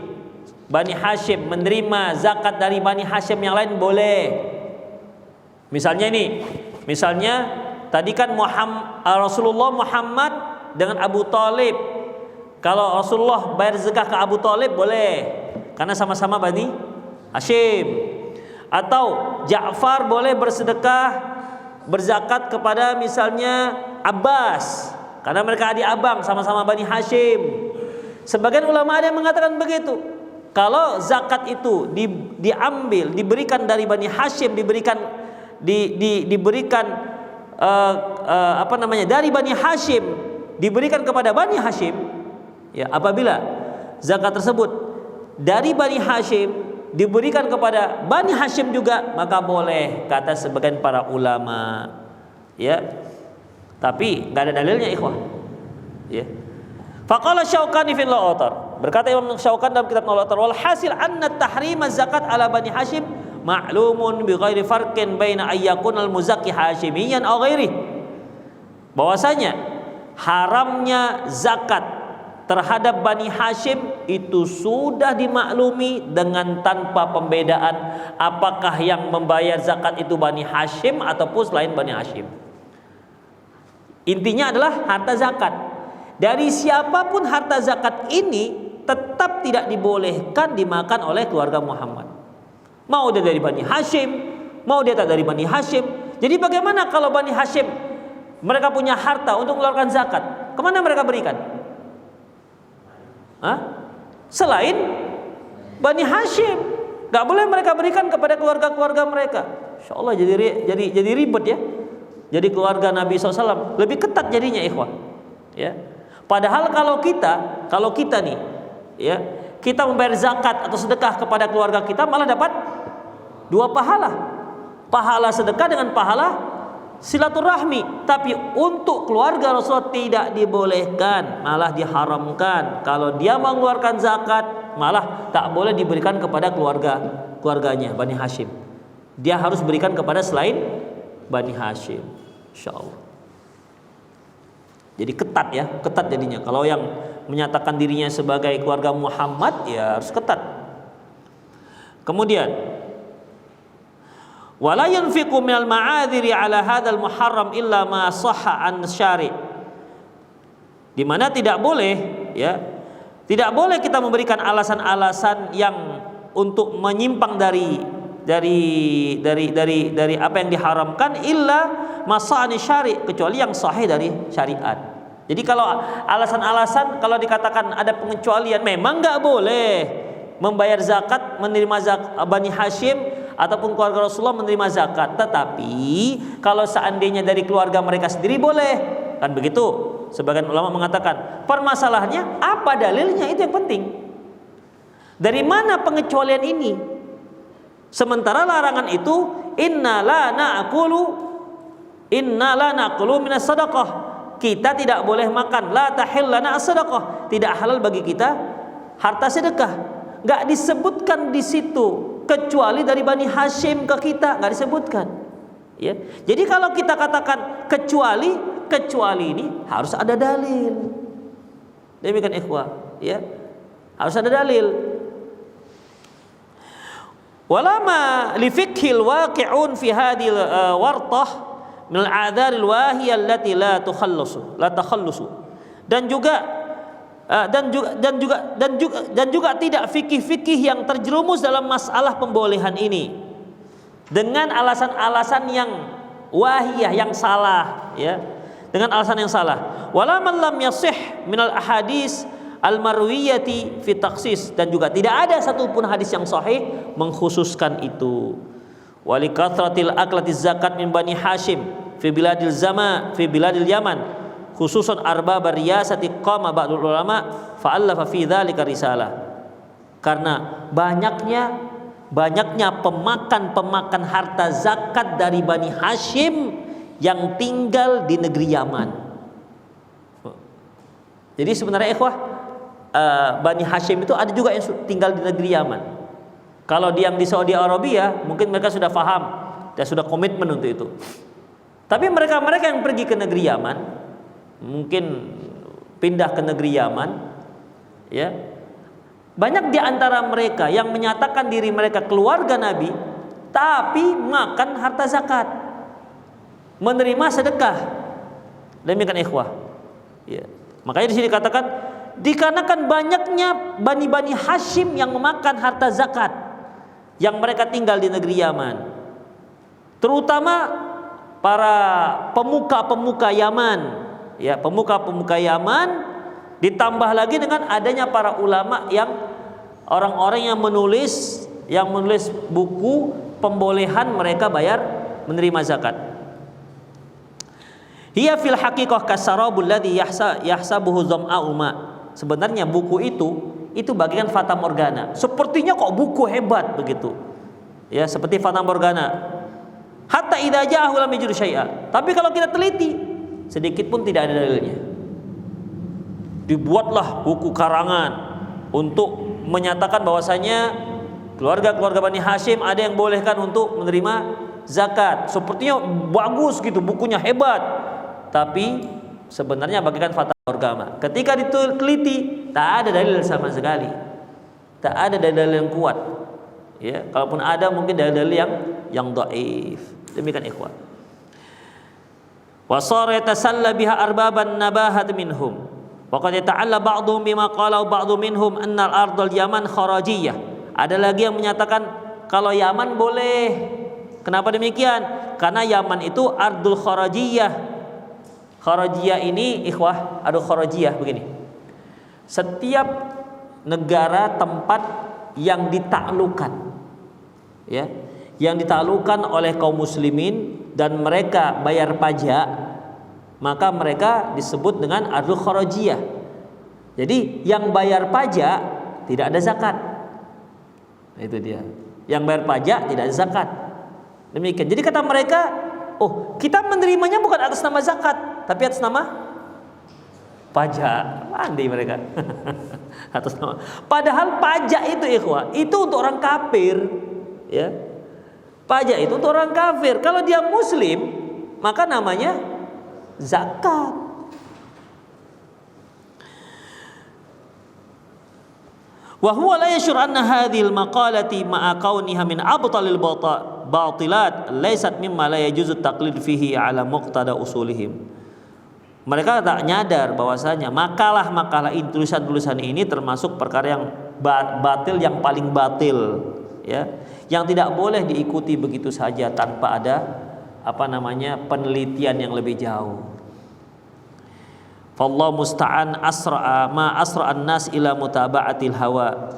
menerima zakat dari Bani Hashim yang lain boleh. Misalnya tadi kan Rasulullah Muhammad dengan Abu Thalib. Kalau Rasulullah bayar zakat ke Abu Thalib boleh, karena sama-sama Bani Hashim. Atau Ja'far boleh berzakat kepada misalnya Abbas, karena mereka adik abang sama-sama Bani Hashim. Sebagian ulama ada yang mengatakan begitu. Kalau zakat itu diambil, diberikan dari Bani Hashim, diberikan dari Bani Hashim diberikan kepada Bani Hashim, ya, apabila zakat tersebut dari Bani Hashim diberikan kepada Bani Hashim juga, maka boleh, kata sebagian para ulama, ya. Tapi nggak ada dalilnya, ikhwah, ya. Faqala Syaukani fil La'atar, berkata Imam Syaukani dalam kitab Al-La'atar, wal hasil anna tahrim zakat ala Bani Hashim ma'lumun bi ghairi farqin baina ayyakun al-muzakki hashimiyan aw ghairi. Bahwasanya haramnya zakat terhadap Bani Hashim itu sudah dimaklumi dengan tanpa pembedaan apakah yang membayar zakat itu Bani Hashim ataupun selain Bani Hashim. Intinya adalah harta zakat. Dari siapapun harta zakat ini tetap tidak dibolehkan dimakan oleh keluarga Muhammad. Mau dia dari Bani Hashim, mau dia tak dari Bani Hashim. Jadi bagaimana kalau Bani Hashim mereka punya harta untuk mengeluarkan zakat? Kemana mereka berikan? Selain Bani Hashim, nggak boleh mereka berikan kepada keluarga-keluarga mereka. Insya Allah jadi ribet, ya. Jadi keluarga Nabi SAW lebih ketat jadinya, ikhwah, ya. Padahal kalau kita nih, ya, kita membayar zakat atau sedekah kepada keluarga kita malah dapat 2 pahala. Pahala sedekah dengan pahala silaturahmi. Tapi untuk keluarga Rasulullah tidak dibolehkan, malah diharamkan. Kalau dia mengeluarkan zakat, malah tak boleh diberikan kepada keluarganya Bani Hashim. Dia harus berikan kepada selain Bani Hashim, insyaallah. Jadi ketat jadinya. Kalau yang menyatakan dirinya sebagai keluarga Muhammad, ya harus ketat. Kemudian wala yunfiqu minal ma'adhiri ala hadzal muharram illa ma sahha an syari'. Di mana tidak boleh, ya, tidak boleh kita memberikan alasan-alasan yang untuk menyimpang dari apa yang diharamkan, illa masani syari', kecuali yang sahih dari syariat. Jadi kalau alasan-alasan, kalau dikatakan ada pengecualian, memang nggak boleh membayar zakat, menerima zakat Bani Hashim ataupun keluarga Rasulullah menerima zakat. Tetapi kalau seandainya dari keluarga mereka sendiri boleh, kan begitu. Sebagian ulama mengatakan, permasalahannya apa dalilnya, itu yang penting. Dari mana pengecualian ini? Sementara larangan itu inna la naqulu minas sadaqah. Kita tidak boleh makan, la tahil lana as-sadaqah, tidak halal bagi kita harta sedekah. Enggak disebutkan di situ kecuali dari Bani Hashim ke kita, enggak disebutkan. Ya. Jadi kalau kita katakan kecuali ini harus ada dalil. Demikian ikhwah, ya. Harus ada dalil. Walama li fiqhil waqi'un fi hadhil wartah min al-a'dharil wahiyah allati la takhallusu. Dan juga tidak fikih-fikih yang terjerumus dalam masalah pembolehan ini dengan alasan-alasan yang wahiyah, yang salah, ya, dengan alasan yang salah. Wala man lam yasih minal ahadis al-marwiyati fi takhsis, dan juga tidak ada satupun hadis yang sahih mengkhususkan itu. Wali kathratil aklatiz zakat min Bani Hashim fi biladil Yaman khususan arbab riyasati qama ba'dul ulama fa'allafa fi dzalika risalah. Karena banyaknya pemakan harta zakat dari Bani Hashim yang tinggal di negeri Yaman. Jadi sebenarnya ikhwah, Bani Hashim itu ada juga yang tinggal di negeri Yaman. Kalau yang di Saudi Arabia mungkin mereka sudah paham dan sudah komitmen untuk itu. Tapi mereka-mereka yang pergi ke negeri Yaman, mungkin pindah ke negeri Yaman, ya, banyak di antara mereka yang menyatakan diri mereka keluarga Nabi, tapi makan harta zakat, menerima sedekah. Demikian ikhwah. Ya. Makanya di sini dikatakan dikarenakan banyaknya Bani Hashim yang memakan harta zakat yang mereka tinggal di negeri Yaman, terutama para pemuka-pemuka Yaman, ya, pemuka-pemuka Yaman, ditambah lagi dengan adanya para ulama yang orang-orang yang menulis buku pembolehan mereka bayar menerima zakat. Hiya fil haqiqah kasarabul ladzi yahsabuhu dhama'u ma. Sebenarnya buku itu bagian fata morgana. Sepertinya kok buku hebat begitu. Ya, seperti fata morgana. Hatta idza ja'ahu lam yajid syai'a. Tapi kalau kita teliti, sedikit pun tidak ada dalilnya. Dibuatlah buku karangan untuk menyatakan bahwasanya keluarga-keluarga Bani Hashim ada yang bolehkan untuk menerima zakat. Sepertinya bagus gitu, bukunya hebat. Tapi sebenarnya bagikan fata morgana. Ketika diteliti, tak ada dalil sama sekali. Tak ada dalil yang kuat. Ya, kalaupun ada mungkin dalil yang dhaif. Demikian ikhwan. Wa sara yatasalla biha arbaban nabahat minhum. Wa qad ta'alla ba'dhum bima qala ba'dhum minhum anna al-ardul Yaman kharajiyah. Ada lagi yang menyatakan kalau Yaman boleh. Kenapa demikian? Karena Yaman itu ardul kharajiyah. Kharajiyah ini ikhwah, kharajiyah begini. Setiap negara tempat yang ditaklukkan, ya, yang ditaklukkan oleh kaum muslimin dan mereka bayar pajak, maka mereka disebut dengan ardul kharajiyah. Jadi yang bayar pajak tidak ada zakat. Itu dia. Yang bayar pajak tidak ada zakat. Demikian. Jadi kata mereka, oh, kita menerimanya bukan atas nama zakat, tapi atas nama pajak. Mandi mereka. Atas nama. Padahal pajak itu ikhwah, itu untuk orang kafir, ya. Pajak itu untuk orang kafir. Kalau dia muslim, maka namanya zakat. Wa huwa la yashur anna hadhil maqalati ma'a kauniha min abtalil batilat laysat mimma la yajuzu taqlid fihi ala muqtada usulihim. Mereka tak nyadar bahwasanya makalah-makalah ini, tulisan-tulisan ini termasuk perkara yang batil, yang paling batil, ya, yang tidak boleh diikuti begitu saja tanpa ada penelitian yang lebih jauh. Fallahu musta'an asra'a ma asra'an nas ila mutaba'atil hawa.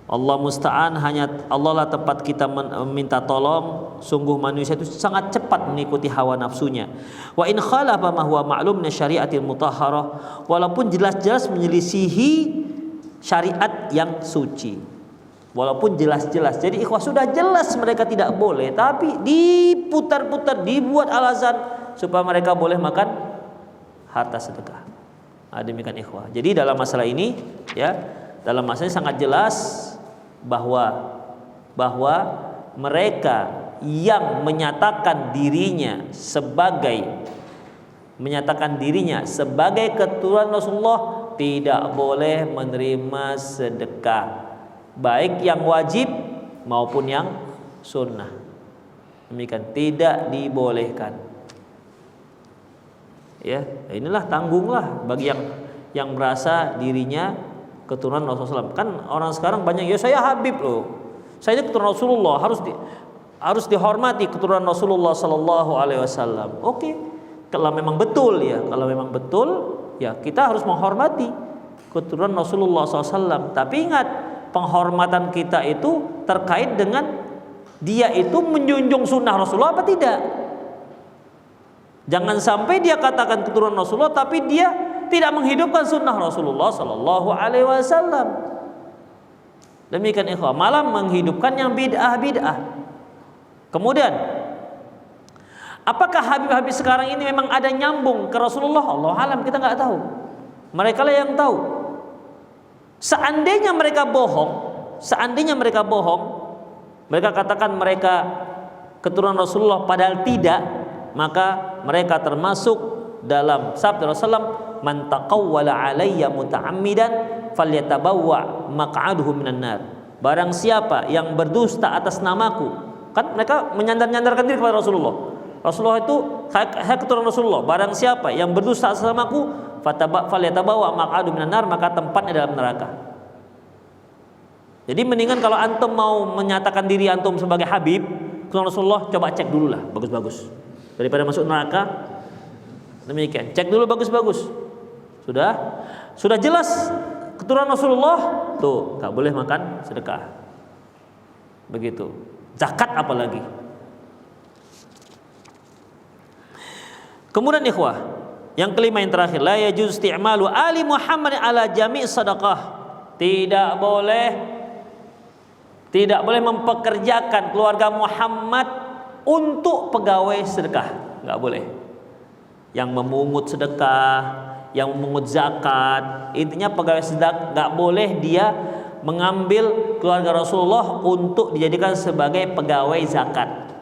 Allah musta'an, hanya Allah lah tempat kita minta tolong. Sungguh manusia itu sangat cepat mengikuti hawa nafsunya. Wa in khalafa ma huwa ma'lum min syari'atil mutahharah, walaupun jelas-jelas menyelisihi syariat yang suci. Walaupun jelas-jelas. Jadi ikhwah sudah jelas mereka tidak boleh, tapi diputar-putar, dibuat alasan supaya mereka boleh makan harta sedekah. Demikian ikhwah. Jadi dalam masalah ini, ya, dalam masalah ini sangat jelas bahwa mereka yang menyatakan dirinya sebagai keturunan Rasulullah tidak boleh menerima sedekah, baik yang wajib maupun yang sunnah. Demikian, tidak dibolehkan. Ya, inilah tanggunglah bagi yang merasa dirinya keturunan Rasulullah. Kan orang sekarang banyak, ya saya Habib loh, saya ini keturunan Rasulullah, harus dihormati keturunan Rasulullah Sallallahu Alaihi Wasallam. Oke, kalau memang betul ya kita harus menghormati keturunan Rasulullah SAW. Tapi ingat, penghormatan kita itu terkait dengan dia itu menjunjung sunnah Rasulullah apa tidak. Jangan sampai dia katakan keturunan Rasulullah tapi dia tidak menghidupkan sunnah Rasulullah Sallallahu Alaihi Wasallam. Demikian ikhwah, malah menghidupkan yang bid'ah. Kemudian, apakah Habib-Habib sekarang ini memang ada nyambung ke Rasulullah? Allah alam, kita nggak tahu. Mereka lah yang tahu. Seandainya mereka bohong, seandainya mereka bohong, mereka katakan mereka keturunan Rasulullah padahal tidak, maka mereka termasuk dalam sabda Rasulullah, man taqawwala alayya muta'ammidan falyatabawwa maq'aduhu minan nar. Barang siapa yang berdusta atas namaku, kan mereka menyandar-nyandarkan diri kepada Rasulullah. Rasulullah itu saya keturunan Rasulullah. Barang siapa yang berdusta atas namaku, falyatabawwa maq'aduhu minan nar, maka tempatnya dalam neraka. Jadi mendingan kalau antum mau menyatakan diri antum sebagai Habib, keturunan Rasulullah, coba cek dulu lah, bagus-bagus. Daripada masuk neraka, demikian. Cek dulu bagus-bagus. Sudah jelas keturunan Rasulullah, tuh nggak boleh makan sedekah. Begitu. Zakat apalagi. Kemudian ikhwah, yang kelima yang terakhir, la yajuz isti'malu ali Muhammad ala jami' sadaqah. Tidak boleh mempekerjakan keluarga Muhammad untuk pegawai sedekah, nggak boleh. Yang memungut sedekah, yang memungut zakat, intinya pegawai sedekah nggak boleh dia mengambil keluarga Rasulullah untuk dijadikan sebagai pegawai zakat,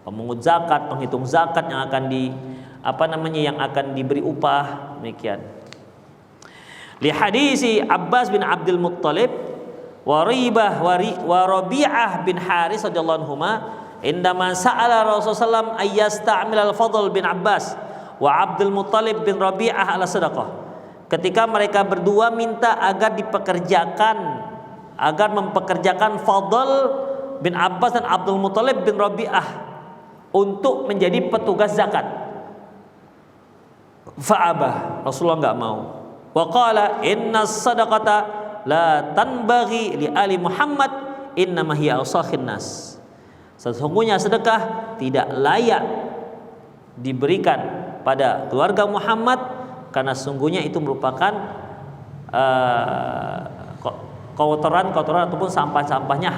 pemungut zakat, penghitung zakat yang akan yang akan diberi upah, demikian. Li hadisi Abbas bin Abdul Muttalib wa Rabi'ah bin Haris radhiyallahu anhuma indama sa'ala Rasulullah ayyasta'mil al-Fadl bin Abbas wa Abdul Muttalib bin Rabi'ah ala sadaqah. Ketika mereka berdua minta agar mempekerjakan Fadl bin Abbas dan Abdul Muttalib bin Rabi'ah untuk menjadi petugas zakat. Fa'abah, Rasulullah enggak mau. Wa qala inna sadaqata la tanbaghi li ali Muhammad innama hiya awsakhin nas. Sesungguhnya sedekah tidak layak diberikan pada keluarga Muhammad karena sesungguhnya itu merupakan kotoran ataupun sampah-sampahnya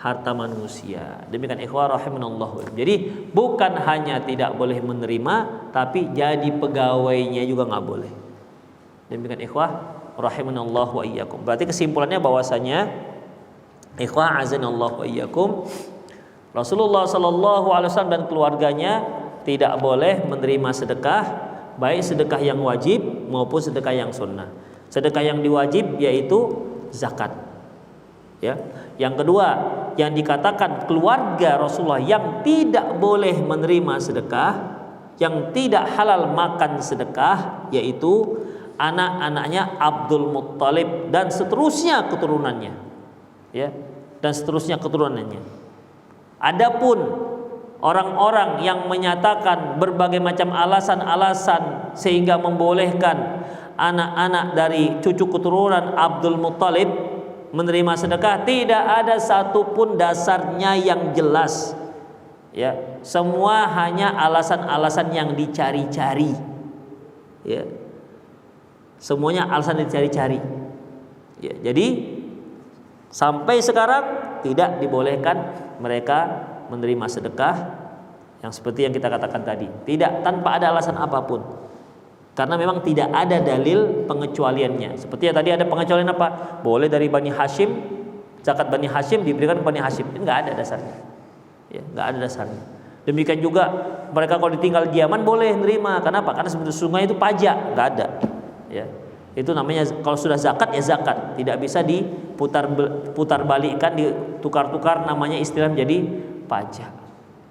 harta manusia. Demikian ikhwah rahimanallahu. Jadi bukan hanya tidak boleh menerima, tapi jadi pegawainya juga nggak boleh. Demikian ikhwah rahimanallahu wa iyyakum. Berarti kesimpulannya bahwasanya ikhwah azanallahu wa iyyakum, Rasulullah sallallahu alaihi wasallam dan keluarganya tidak boleh menerima sedekah, baik sedekah yang wajib maupun sedekah yang sunnah. Sedekah yang diwajib yaitu zakat. Ya. Yang kedua, yang dikatakan keluarga Rasulullah yang tidak boleh menerima sedekah, yang tidak halal makan sedekah, yaitu anak-anaknya Abdul Muttalib dan seterusnya keturunannya. Ya, dan seterusnya keturunannya. Adapun orang-orang yang menyatakan berbagai macam alasan-alasan sehingga membolehkan anak-anak dari cucu keturunan Abdul Muttalib menerima sedekah, tidak ada satupun dasarnya yang jelas. Ya, semua hanya alasan-alasan yang dicari-cari. Ya, semuanya alasan dicari-cari. Ya, jadi sampai sekarang tidak dibolehkan mereka menerima sedekah yang seperti yang kita katakan tadi, tidak tanpa ada alasan apapun. Karena memang tidak ada dalil pengecualiannya. Seperti yang tadi ada pengecualian apa? Boleh dari Bani Hashim, zakat Bani Hashim diberikan ke Bani Hashim. Ini nggak ada dasarnya. Ya, nggak ada dasarnya. Demikian juga mereka kalau ditinggal di Yaman boleh menerima. Kenapa? Karena sebetulnya sungai itu pajak, nggak ada. Ya, itu namanya kalau sudah zakat ya zakat, tidak bisa diputar balikkan, ditukar-tukar, namanya istilah menjadi pajak.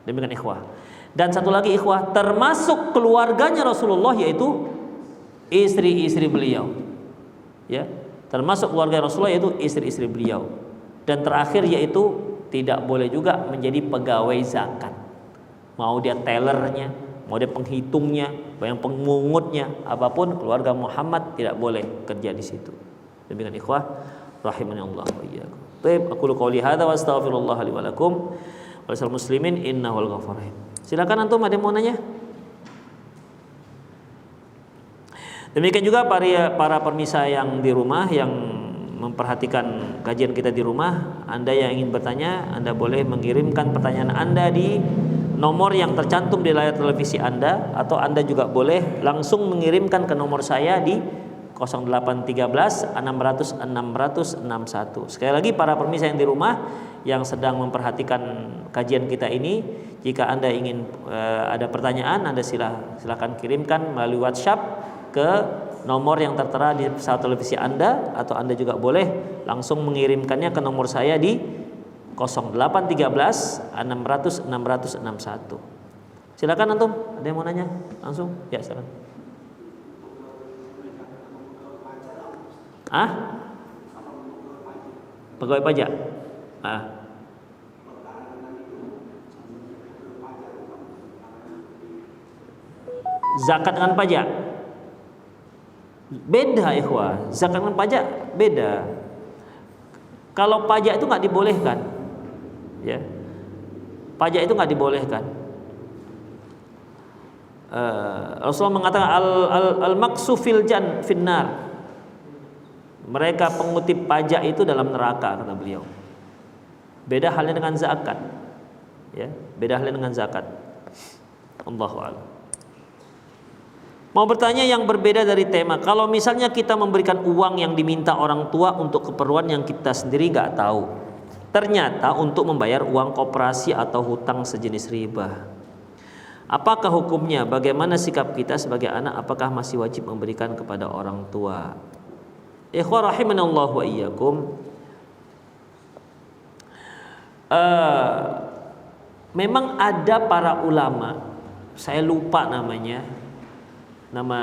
Demikian ikhwah. Dan satu lagi ikhwah, termasuk keluarganya Rasulullah yaitu istri-istri beliau. Ya, termasuk keluarga Rasulullah yaitu istri-istri beliau. Dan terakhir yaitu tidak boleh juga menjadi pegawai zakat. Mau dia tellernya, mau dia penghitungnya, mau yang pengungutnya, apapun keluarga Muhammad tidak boleh kerja di situ. Demikian ikhwah rahimanallah wa iyyakum. Baik, aku qouli hadza wa astaghfirullah li wa lakum wa lisal muslimin innahu al-ghafurur rahim. Silakan antum, ada yang mau nanya? Demikian juga para pemirsa yang di rumah yang memperhatikan kajian kita di rumah, Anda yang ingin bertanya, Anda boleh mengirimkan pertanyaan Anda di nomor yang tercantum di layar televisi Anda, atau Anda juga boleh langsung mengirimkan ke nomor saya di 0813 600 661. Sekali lagi para pemirsa yang di rumah yang sedang memperhatikan kajian kita ini, jika Anda ingin ada pertanyaan, Anda silakan kirimkan melalui WhatsApp ke nomor yang tertera di pesawat televisi Anda, atau Anda juga boleh langsung mengirimkannya ke nomor saya di 0813 600 661. Silakan antum, ada yang mau nanya? Langsung? Ya, silakan. Pegawai pajak. Zakat dengan pajak beda, ikhwah. Zakat dengan pajak beda. Kalau pajak itu nggak dibolehkan, ya. Pajak itu nggak dibolehkan. Rasulullah mengatakan al-maqsu fil finnar. Mereka pengutip pajak itu dalam neraka, kata beliau. Beda halnya dengan zakat, ya. Beda halnya dengan zakat. Allahu a'lam. Mau bertanya yang berbeda dari tema. Kalau misalnya kita memberikan uang yang diminta orang tua untuk keperluan yang kita sendiri nggak tahu, ternyata untuk membayar uang koperasi atau hutang sejenis riba, apakah hukumnya? Bagaimana sikap kita sebagai anak? Apakah masih wajib memberikan kepada orang tua? Ikhwah rahimanallahu wa iyyakum. Memang ada para ulama, saya lupa namanya, nama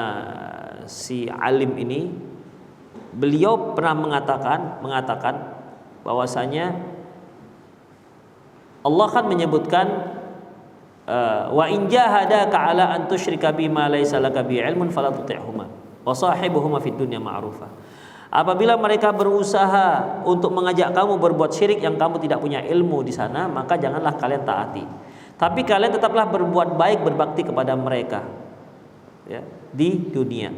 si alim ini, beliau pernah mengatakan bahwasanya Allah kan menyebutkan wa in jahadaka ala an tusyrika bima laysa laka bi ilmun fala tuti'huma wa sahibuhuma fid dunya ma'rufa. Apabila mereka berusaha untuk mengajak kamu berbuat syirik yang kamu tidak punya ilmu di sana, maka janganlah kalian taati. Tapi kalian tetaplah berbuat baik, berbakti kepada mereka, ya, di dunia.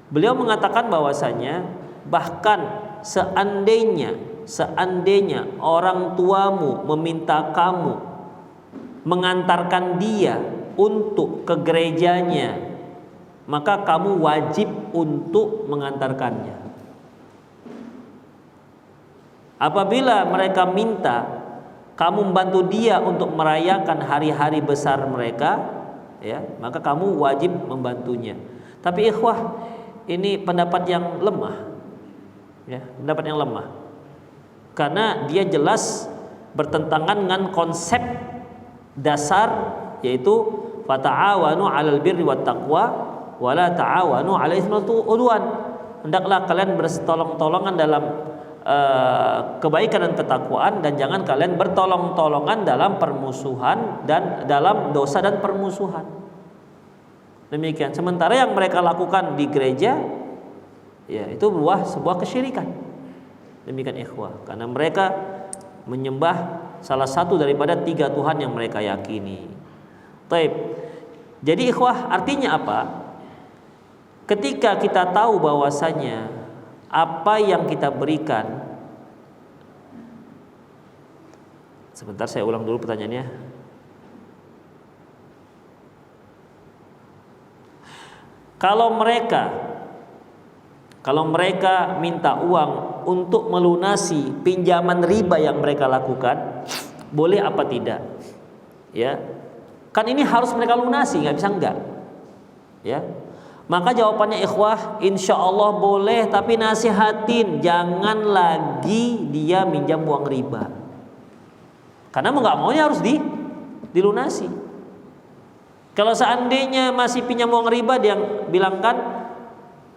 Beliau mengatakan bahwasanya bahkan seandainya orang tuamu meminta kamu mengantarkan dia untuk ke gerejanya, maka kamu wajib untuk mengantarkannya. Apabila mereka minta kamu membantu dia untuk merayakan hari-hari besar mereka, ya, maka kamu wajib membantunya. Tapi ikhwah, ini pendapat yang lemah, ya, pendapat yang lemah, karena dia jelas bertentangan dengan konsep dasar, yaitu fata'awanu 'alal birri wat taqwa wa la ta'awanu 'alal itsmi wal 'udwan. Hendaklah kalian bertolong-tolongan dalam kebaikan dan ketakwaan, dan jangan kalian bertolong-tolongan dalam permusuhan dan dalam dosa dan permusuhan. Demikian. Sementara yang mereka lakukan di gereja, ya, itu sebuah kesyirikan. Demikian ikhwah, karena mereka menyembah salah satu daripada 3 Tuhan yang mereka yakini. Taib. Jadi ikhwah, artinya apa? Ketika kita tahu bahwasanya apa yang kita berikan, sebentar saya ulang dulu pertanyaannya. Kalau mereka minta uang untuk melunasi pinjaman riba yang mereka lakukan, boleh apa tidak? Ya, kan ini harus mereka lunasi, nggak bisa enggak. Ya, maka jawabannya ikhwah, insya Allah boleh, tapi nasihatin jangan lagi dia minjam uang riba, karena mau nggak maunya harus dilunasi. Kalau seandainya masih pinjam uang riba, dia bilangkan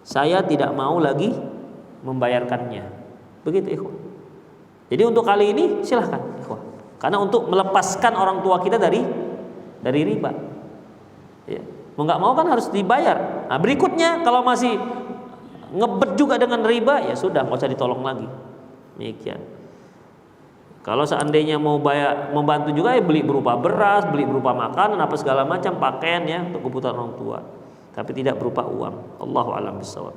saya tidak mau lagi membayarkannya. Begitu ikhwah. Jadi untuk kali ini silahkan ikhwah, karena untuk melepaskan orang tua kita dari riba, ya. Mau nggak mau kan harus dibayar. Nah, berikutnya kalau masih ngebet juga dengan riba, ya sudah, nggak usah ditolong lagi. Demikian. Kalau seandainya mau membantu juga, ya beli berupa beras, beli berupa makanan, apa segala macam, pakaian, ya, untuk kebutuhan orang tua. Tapi tidak berupa uang. Allahu a'lam bishawab.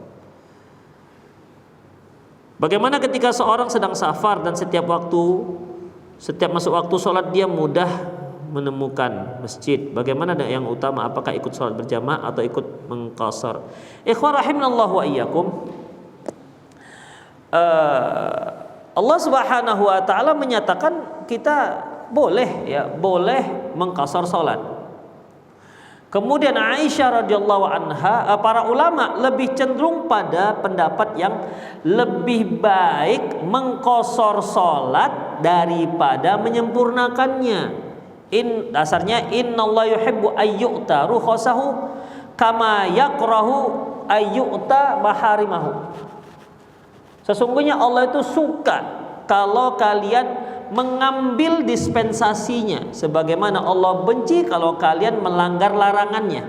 Bagaimana ketika seorang sedang safar dan setiap masuk waktu sholat dia mudah menemukan masjid? Bagaimana yang utama? Apakah ikut sholat berjamaah atau ikut mengqashar? Ikhwan rahimanallahu wa iyyakum. Allah Subhanahu wa taala menyatakan kita boleh mengqasar salat. Kemudian Aisyah radhiyallahu anha, para ulama lebih cenderung pada pendapat yang lebih baik mengqasar salat daripada menyempurnakannya. Dasarnya innallaha yuhibbu ayyu'ta rukhsahu kama yakrahu ayyu'ta maharimahu. Sesungguhnya Allah itu suka kalau kalian mengambil dispensasinya, sebagaimana Allah benci kalau kalian melanggar larangannya.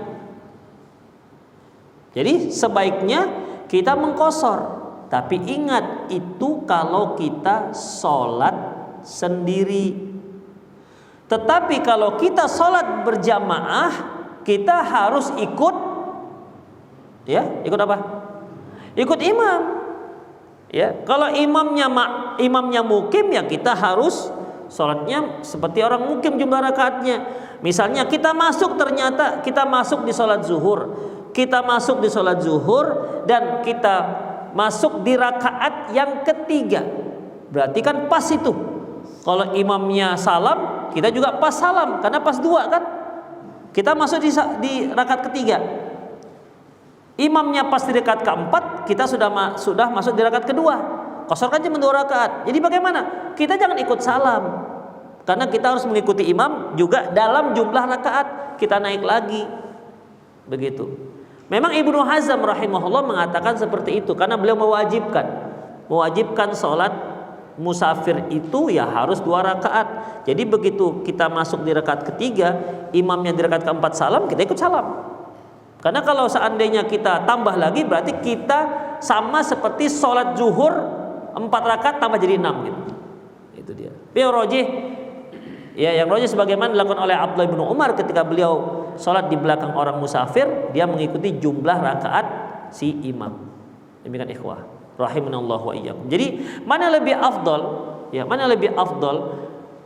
Jadi sebaiknya kita mengqasar, tapi ingat itu kalau kita sholat sendiri. Tetapi kalau kita sholat berjamaah, kita harus ikut, ikut apa? Ikut imam. Kalau imamnya mukim, ya kita harus sholatnya seperti orang mukim jumlah rakaatnya. Misalnya kita masuk di sholat zuhur, dan kita masuk di rakaat yang ketiga, berarti kan pas itu. Kalau imamnya salam, kita juga pas salam, karena pas dua kan. Kita masuk di rakaat ketiga. Imamnya pas di rakaat keempat, kita sudah masuk di rakaat kedua. Qasarkan cuma 2 rakaat. Jadi bagaimana? Kita jangan ikut salam, karena kita harus mengikuti imam juga dalam jumlah rakaat. Kita naik lagi. Begitu. Memang Ibnu Hazm rahimahullah mengatakan seperti itu, karena beliau mewajibkan sholat musafir itu ya harus 2 rakaat. Jadi begitu kita masuk di rakaat ketiga, imamnya di rakaat keempat salam, kita ikut salam. Karena kalau seandainya kita tambah lagi, berarti kita sama seperti sholat zuhur 4 rakaat tambah jadi 6 gitu. Itu dia. Yang rojih sebagaimana dilakukan oleh Abdullah bin Umar ketika beliau sholat di belakang orang musafir, dia mengikuti jumlah rakaat si imam. Demikian ikhwah rahimanallahu wa iyyakum. Jadi mana lebih afdal?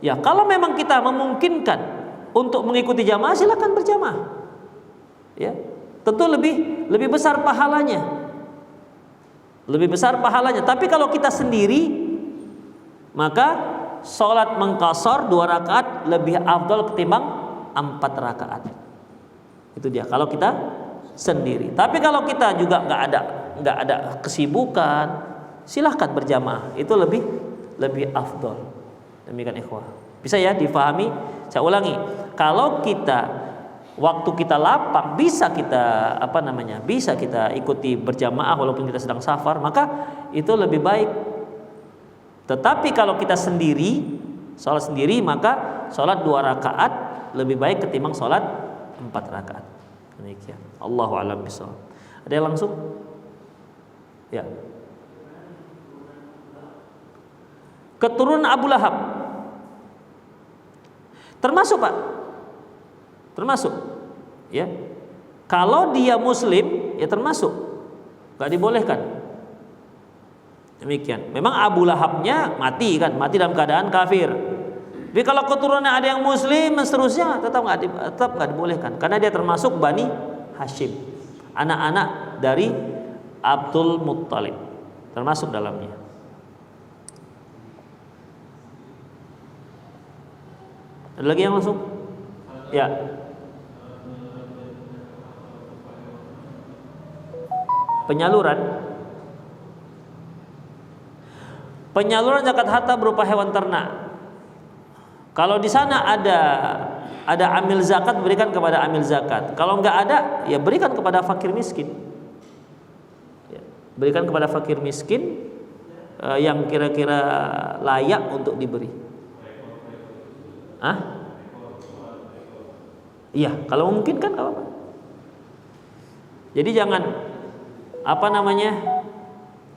Ya kalau memang kita memungkinkan untuk mengikuti jamaah, silakan berjamaah. Ya. Tentu lebih besar pahalanya. Tapi kalau kita sendiri, maka sholat mengqasar 2 rakaat lebih afdal ketimbang 4 rakaat. Itu dia kalau kita sendiri. Tapi kalau kita juga nggak ada kesibukan, silahkan berjamaah. Itu lebih afdal. Demikian ikhwah. Bisa ya difahami? Saya ulangi. Kalau waktu kita lapang, bisa kita ikuti berjamaah walaupun kita sedang safar, maka itu lebih baik. Tetapi kalau kita sholat sendiri, maka sholat 2 rakaat lebih baik ketimbang sholat 4 rakaat. Demikian. Allahu a'lam bishawab. Ada yang langsung? Ya. Keturunan Abu Lahab termasuk, Pak. Termasuk, ya. Kalau dia muslim, ya termasuk, nggak dibolehkan. Demikian. Memang Abu Lahabnya mati dalam keadaan kafir. Tapi kalau keturunannya ada yang muslim, seterusnya tetap nggak dibolehkan, karena dia termasuk Bani Hashim, anak-anak dari Abdul Muttalib, termasuk dalamnya. Ada lagi yang langsung? Ya. Penyaluran zakat harta berupa hewan ternak. Kalau di sana ada amil zakat, berikan kepada amil zakat. Kalau enggak ada, ya berikan kepada fakir miskin. Ya, berikan kepada fakir miskin yang kira-kira layak untuk diberi. Iya, kalau memungkinkan enggak apa-apa. Jadi jangan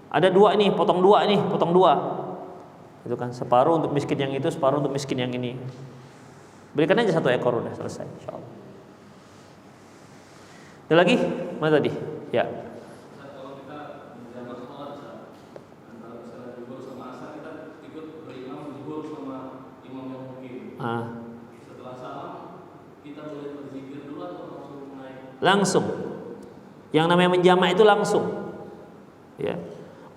ada 2 nih, potong 2 nih, potong 2. Itu kan separuh untuk miskin yang itu, separuh untuk miskin yang ini. Berikan aja 1 ekor, udah selesai insyaallah. Ada lagi? Mana tadi? Ya. Kalau kita menjaga sholat, antara misalnya zuhur sama asar, kita ikut berimam zuhur sama imam yang mungkin. Setelah salam, kita boleh berzikir dulu atau langsung naik? Langsung. Yang namanya menjamak itu langsung. Ya.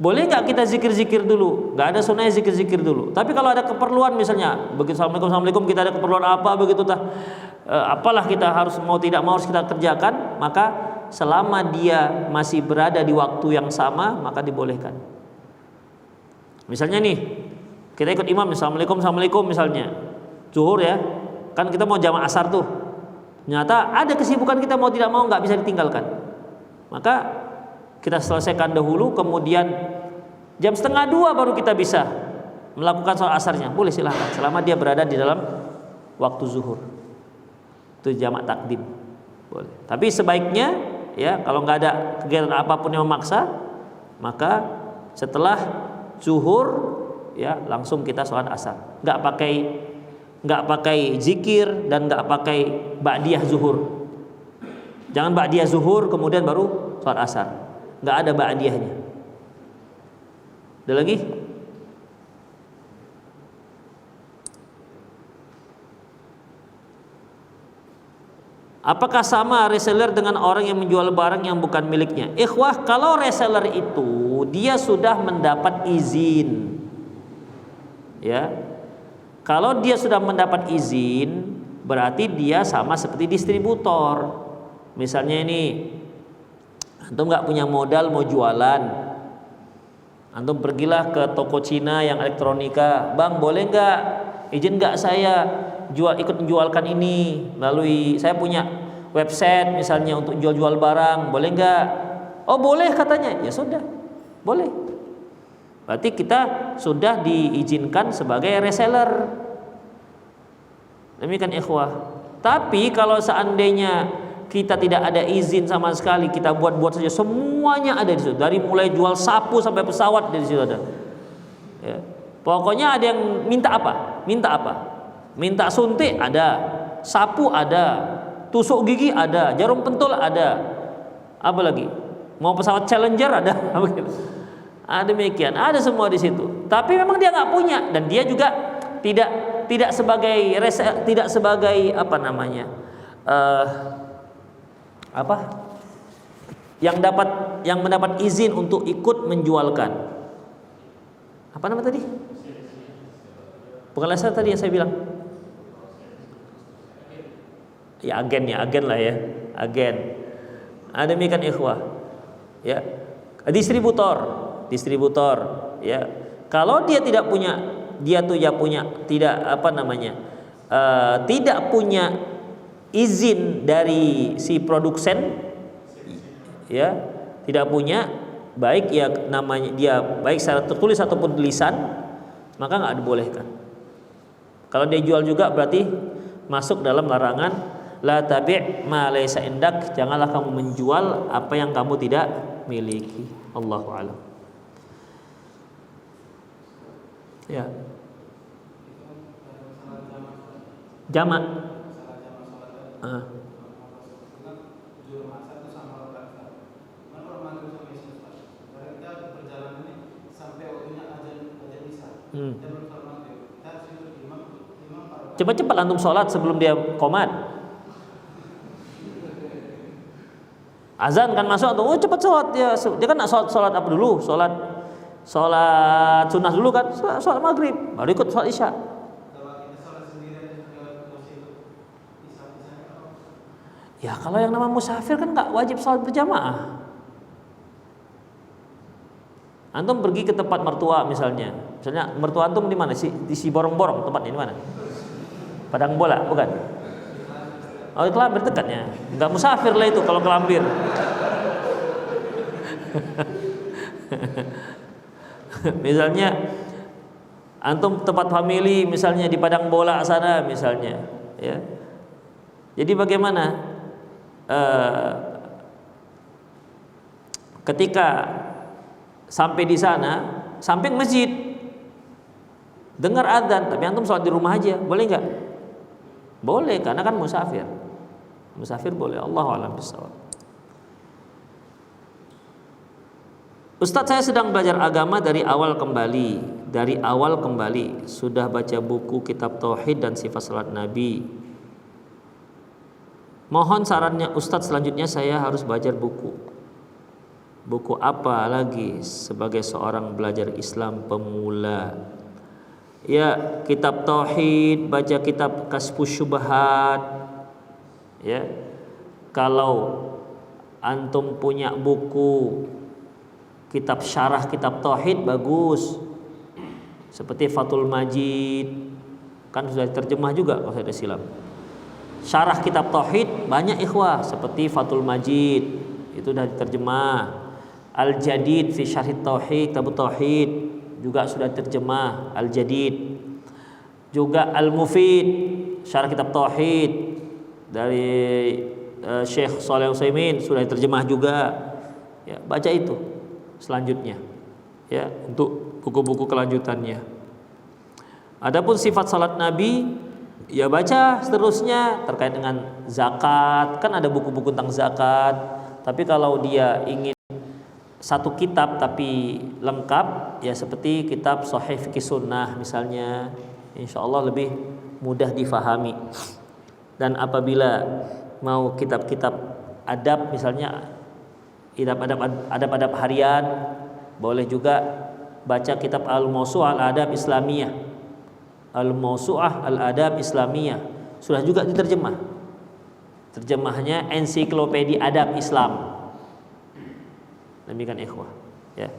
Boleh nggak kita zikir-zikir dulu? Nggak ada sunnahnya zikir-zikir dulu. Tapi kalau ada keperluan misalnya, begitu assalamualaikum kita ada keperluan apa begitu apalah kita harus mau tidak mau harus kita kerjakan, maka selama dia masih berada di waktu yang sama maka dibolehkan. Misalnya nih, kita ikut imam, assalamualaikum misalnya, zuhur ya, kan kita mau jamaah asar tuh. Ternyata ada kesibukan kita mau tidak mau nggak bisa ditinggalkan. Maka kita selesaikan dahulu, kemudian jam 1:30 baru kita bisa melakukan sholat asarnya. Boleh, silahkan, selama dia berada di dalam waktu zuhur. Itu jamak takdim. Boleh. Tapi sebaiknya ya kalau nggak ada kegiatan apapun yang memaksa, maka setelah zuhur ya langsung kita sholat asar. Nggak pakai zikir dan nggak pakai ba'diyah zuhur. Jangan ba'diyah zuhur kemudian baru sholat asar. Nggak ada ba'diyahnya. Ada lagi? Apakah sama reseller dengan orang yang menjual barang yang bukan miliknya? Ikhwah, kalau reseller itu dia sudah mendapat izin, ya. Kalau dia sudah mendapat izin, berarti dia sama seperti distributor. Misalnya ini, antum nggak punya modal mau jualan, antum pergilah ke toko Cina yang elektronika, bang boleh nggak, izin nggak saya ikut menjualkan ini melalui saya punya website misalnya untuk jual barang, boleh nggak? Oh boleh katanya, ya sudah, boleh. Berarti kita sudah diizinkan sebagai reseller. Demikian ikhwah. Tapi kalau seandainya kita tidak ada izin sama sekali, kita buat saja, semuanya ada di situ. Dari mulai jual sapu sampai pesawat di situ ada. Ya. Pokoknya ada yang minta apa? Minta suntik ada, sapu ada, tusuk gigi ada, jarum pentul ada, apa lagi? Mau pesawat Challenger ada, demikian, ada semua di situ. Tapi memang dia nggak punya dan dia juga tidak sebagai apa namanya, yang mendapat izin untuk ikut menjualkan. Apa nama tadi? Bukan laser tadi yang saya bilang. Ya agen lah ya, agen. Demikian ikhwah. Ya. Distributor, ya. Kalau dia tidak punya, tidak punya izin dari si produsen, ya, tidak punya, baik ya namanya dia baik secara tertulis ataupun tulisan, maka nggak dibolehkan. Kalau dia jual juga berarti masuk dalam larangan la tabi' ma laysa indak, janganlah kamu menjual apa yang kamu tidak miliki. Allahu a'lam. Ya. Jamak. Cepat-cepat antum sholat sebelum dia qomat. Azan kan masuk atau cepat sholat dia kan nak sholat apa dulu? Sholat sunnah dulu kan? Sholat maghrib baru ikut sholat isya. Ya kalau yang nama musafir kan nggak wajib sholat berjamaah. Antum pergi ke tempat mertua misalnya mertua antum di mana sih? Di si borong-borong tempatnya di mana? Padang bola bukan? Oh kelambir dekatnya, nggak musafir lah itu kalau kelambir. Misalnya antum tempat family misalnya di padang bola sana misalnya, ya. Jadi bagaimana ketika sampai di sana, samping masjid, dengar adzan, tapi antum sholat di rumah aja, boleh nggak? Boleh, karena kan musafir. Musafir boleh. Allahu a'lam bishawab. Ustadz, saya sedang belajar agama dari awal kembali. Sudah baca buku kitab tauhid dan sifat salat Nabi. Mohon sarannya Ustadz, selanjutnya saya harus belajar buku. Buku apa lagi sebagai seorang belajar Islam pemula? Ya, kitab tauhid, baca kitab Kasfus Syubhat. Ya. Kalau antum punya buku kitab syarah kitab tauhid bagus. Seperti Fathul Majid, kan sudah terjemah juga kalau saya silam. Syarah kitab tauhid banyak ikhwah, seperti Fathul Majid, itu sudah diterjemah. Al-Jadid fi Syarh Tauhid, Kitab Tauhid juga sudah terjemah Al-Jadid. Juga Al-Mufid, Syarah Kitab Tauhid dari Syekh Shalih Utsaimin sudah diterjemah juga. Ya, baca itu selanjutnya. Ya, untuk buku-buku kelanjutannya. Adapun sifat salat Nabi, ya baca seterusnya terkait dengan zakat, kan ada buku-buku tentang zakat. Tapi kalau dia ingin satu kitab tapi lengkap, ya seperti kitab Sahih Fikih Sunnah misalnya, insya Allah lebih mudah difahami. Dan apabila mau kitab-kitab adab misalnya, adab harian, boleh juga baca kitab Al-Mawsu'ah Al-Adab Islamiyah. Al-Mawsu'ah Al-Adab Islamiyah sudah juga diterjemah. Terjemahnya Ensiklopedia Adab Islam. Demikian ikhwah, ya.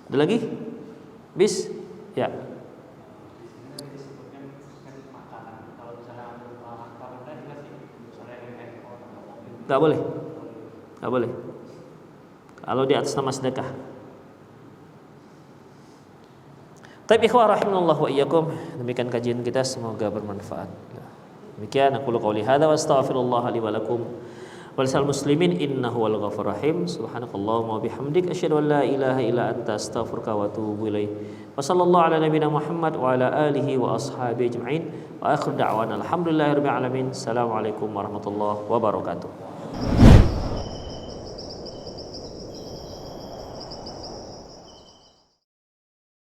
Ada lagi? Bis? Ya. Gak boleh. Gak boleh. Kalau di atas nama sedekah. Taib ikhwah rahimanallah wa iyyakum. Demikian kajian kita, semoga bermanfaat. Demikian aku qouli hadza wa astaghfirullah li wa lakum wa lisal muslimin innahu wal ghafurur rahim. Subhanakallahumma wa bihamdik asyhadu an la ilaha illa anta astaghfiruka wa atubu ilaik. Wa sallallahu ala nabiyyina Muhammad wa ala alihi wa ashabihi ajma'in. Wa akhir da'wana alhamdulillahirabbil alamin. Assalamualaikum warahmatullahi wabarakatuh.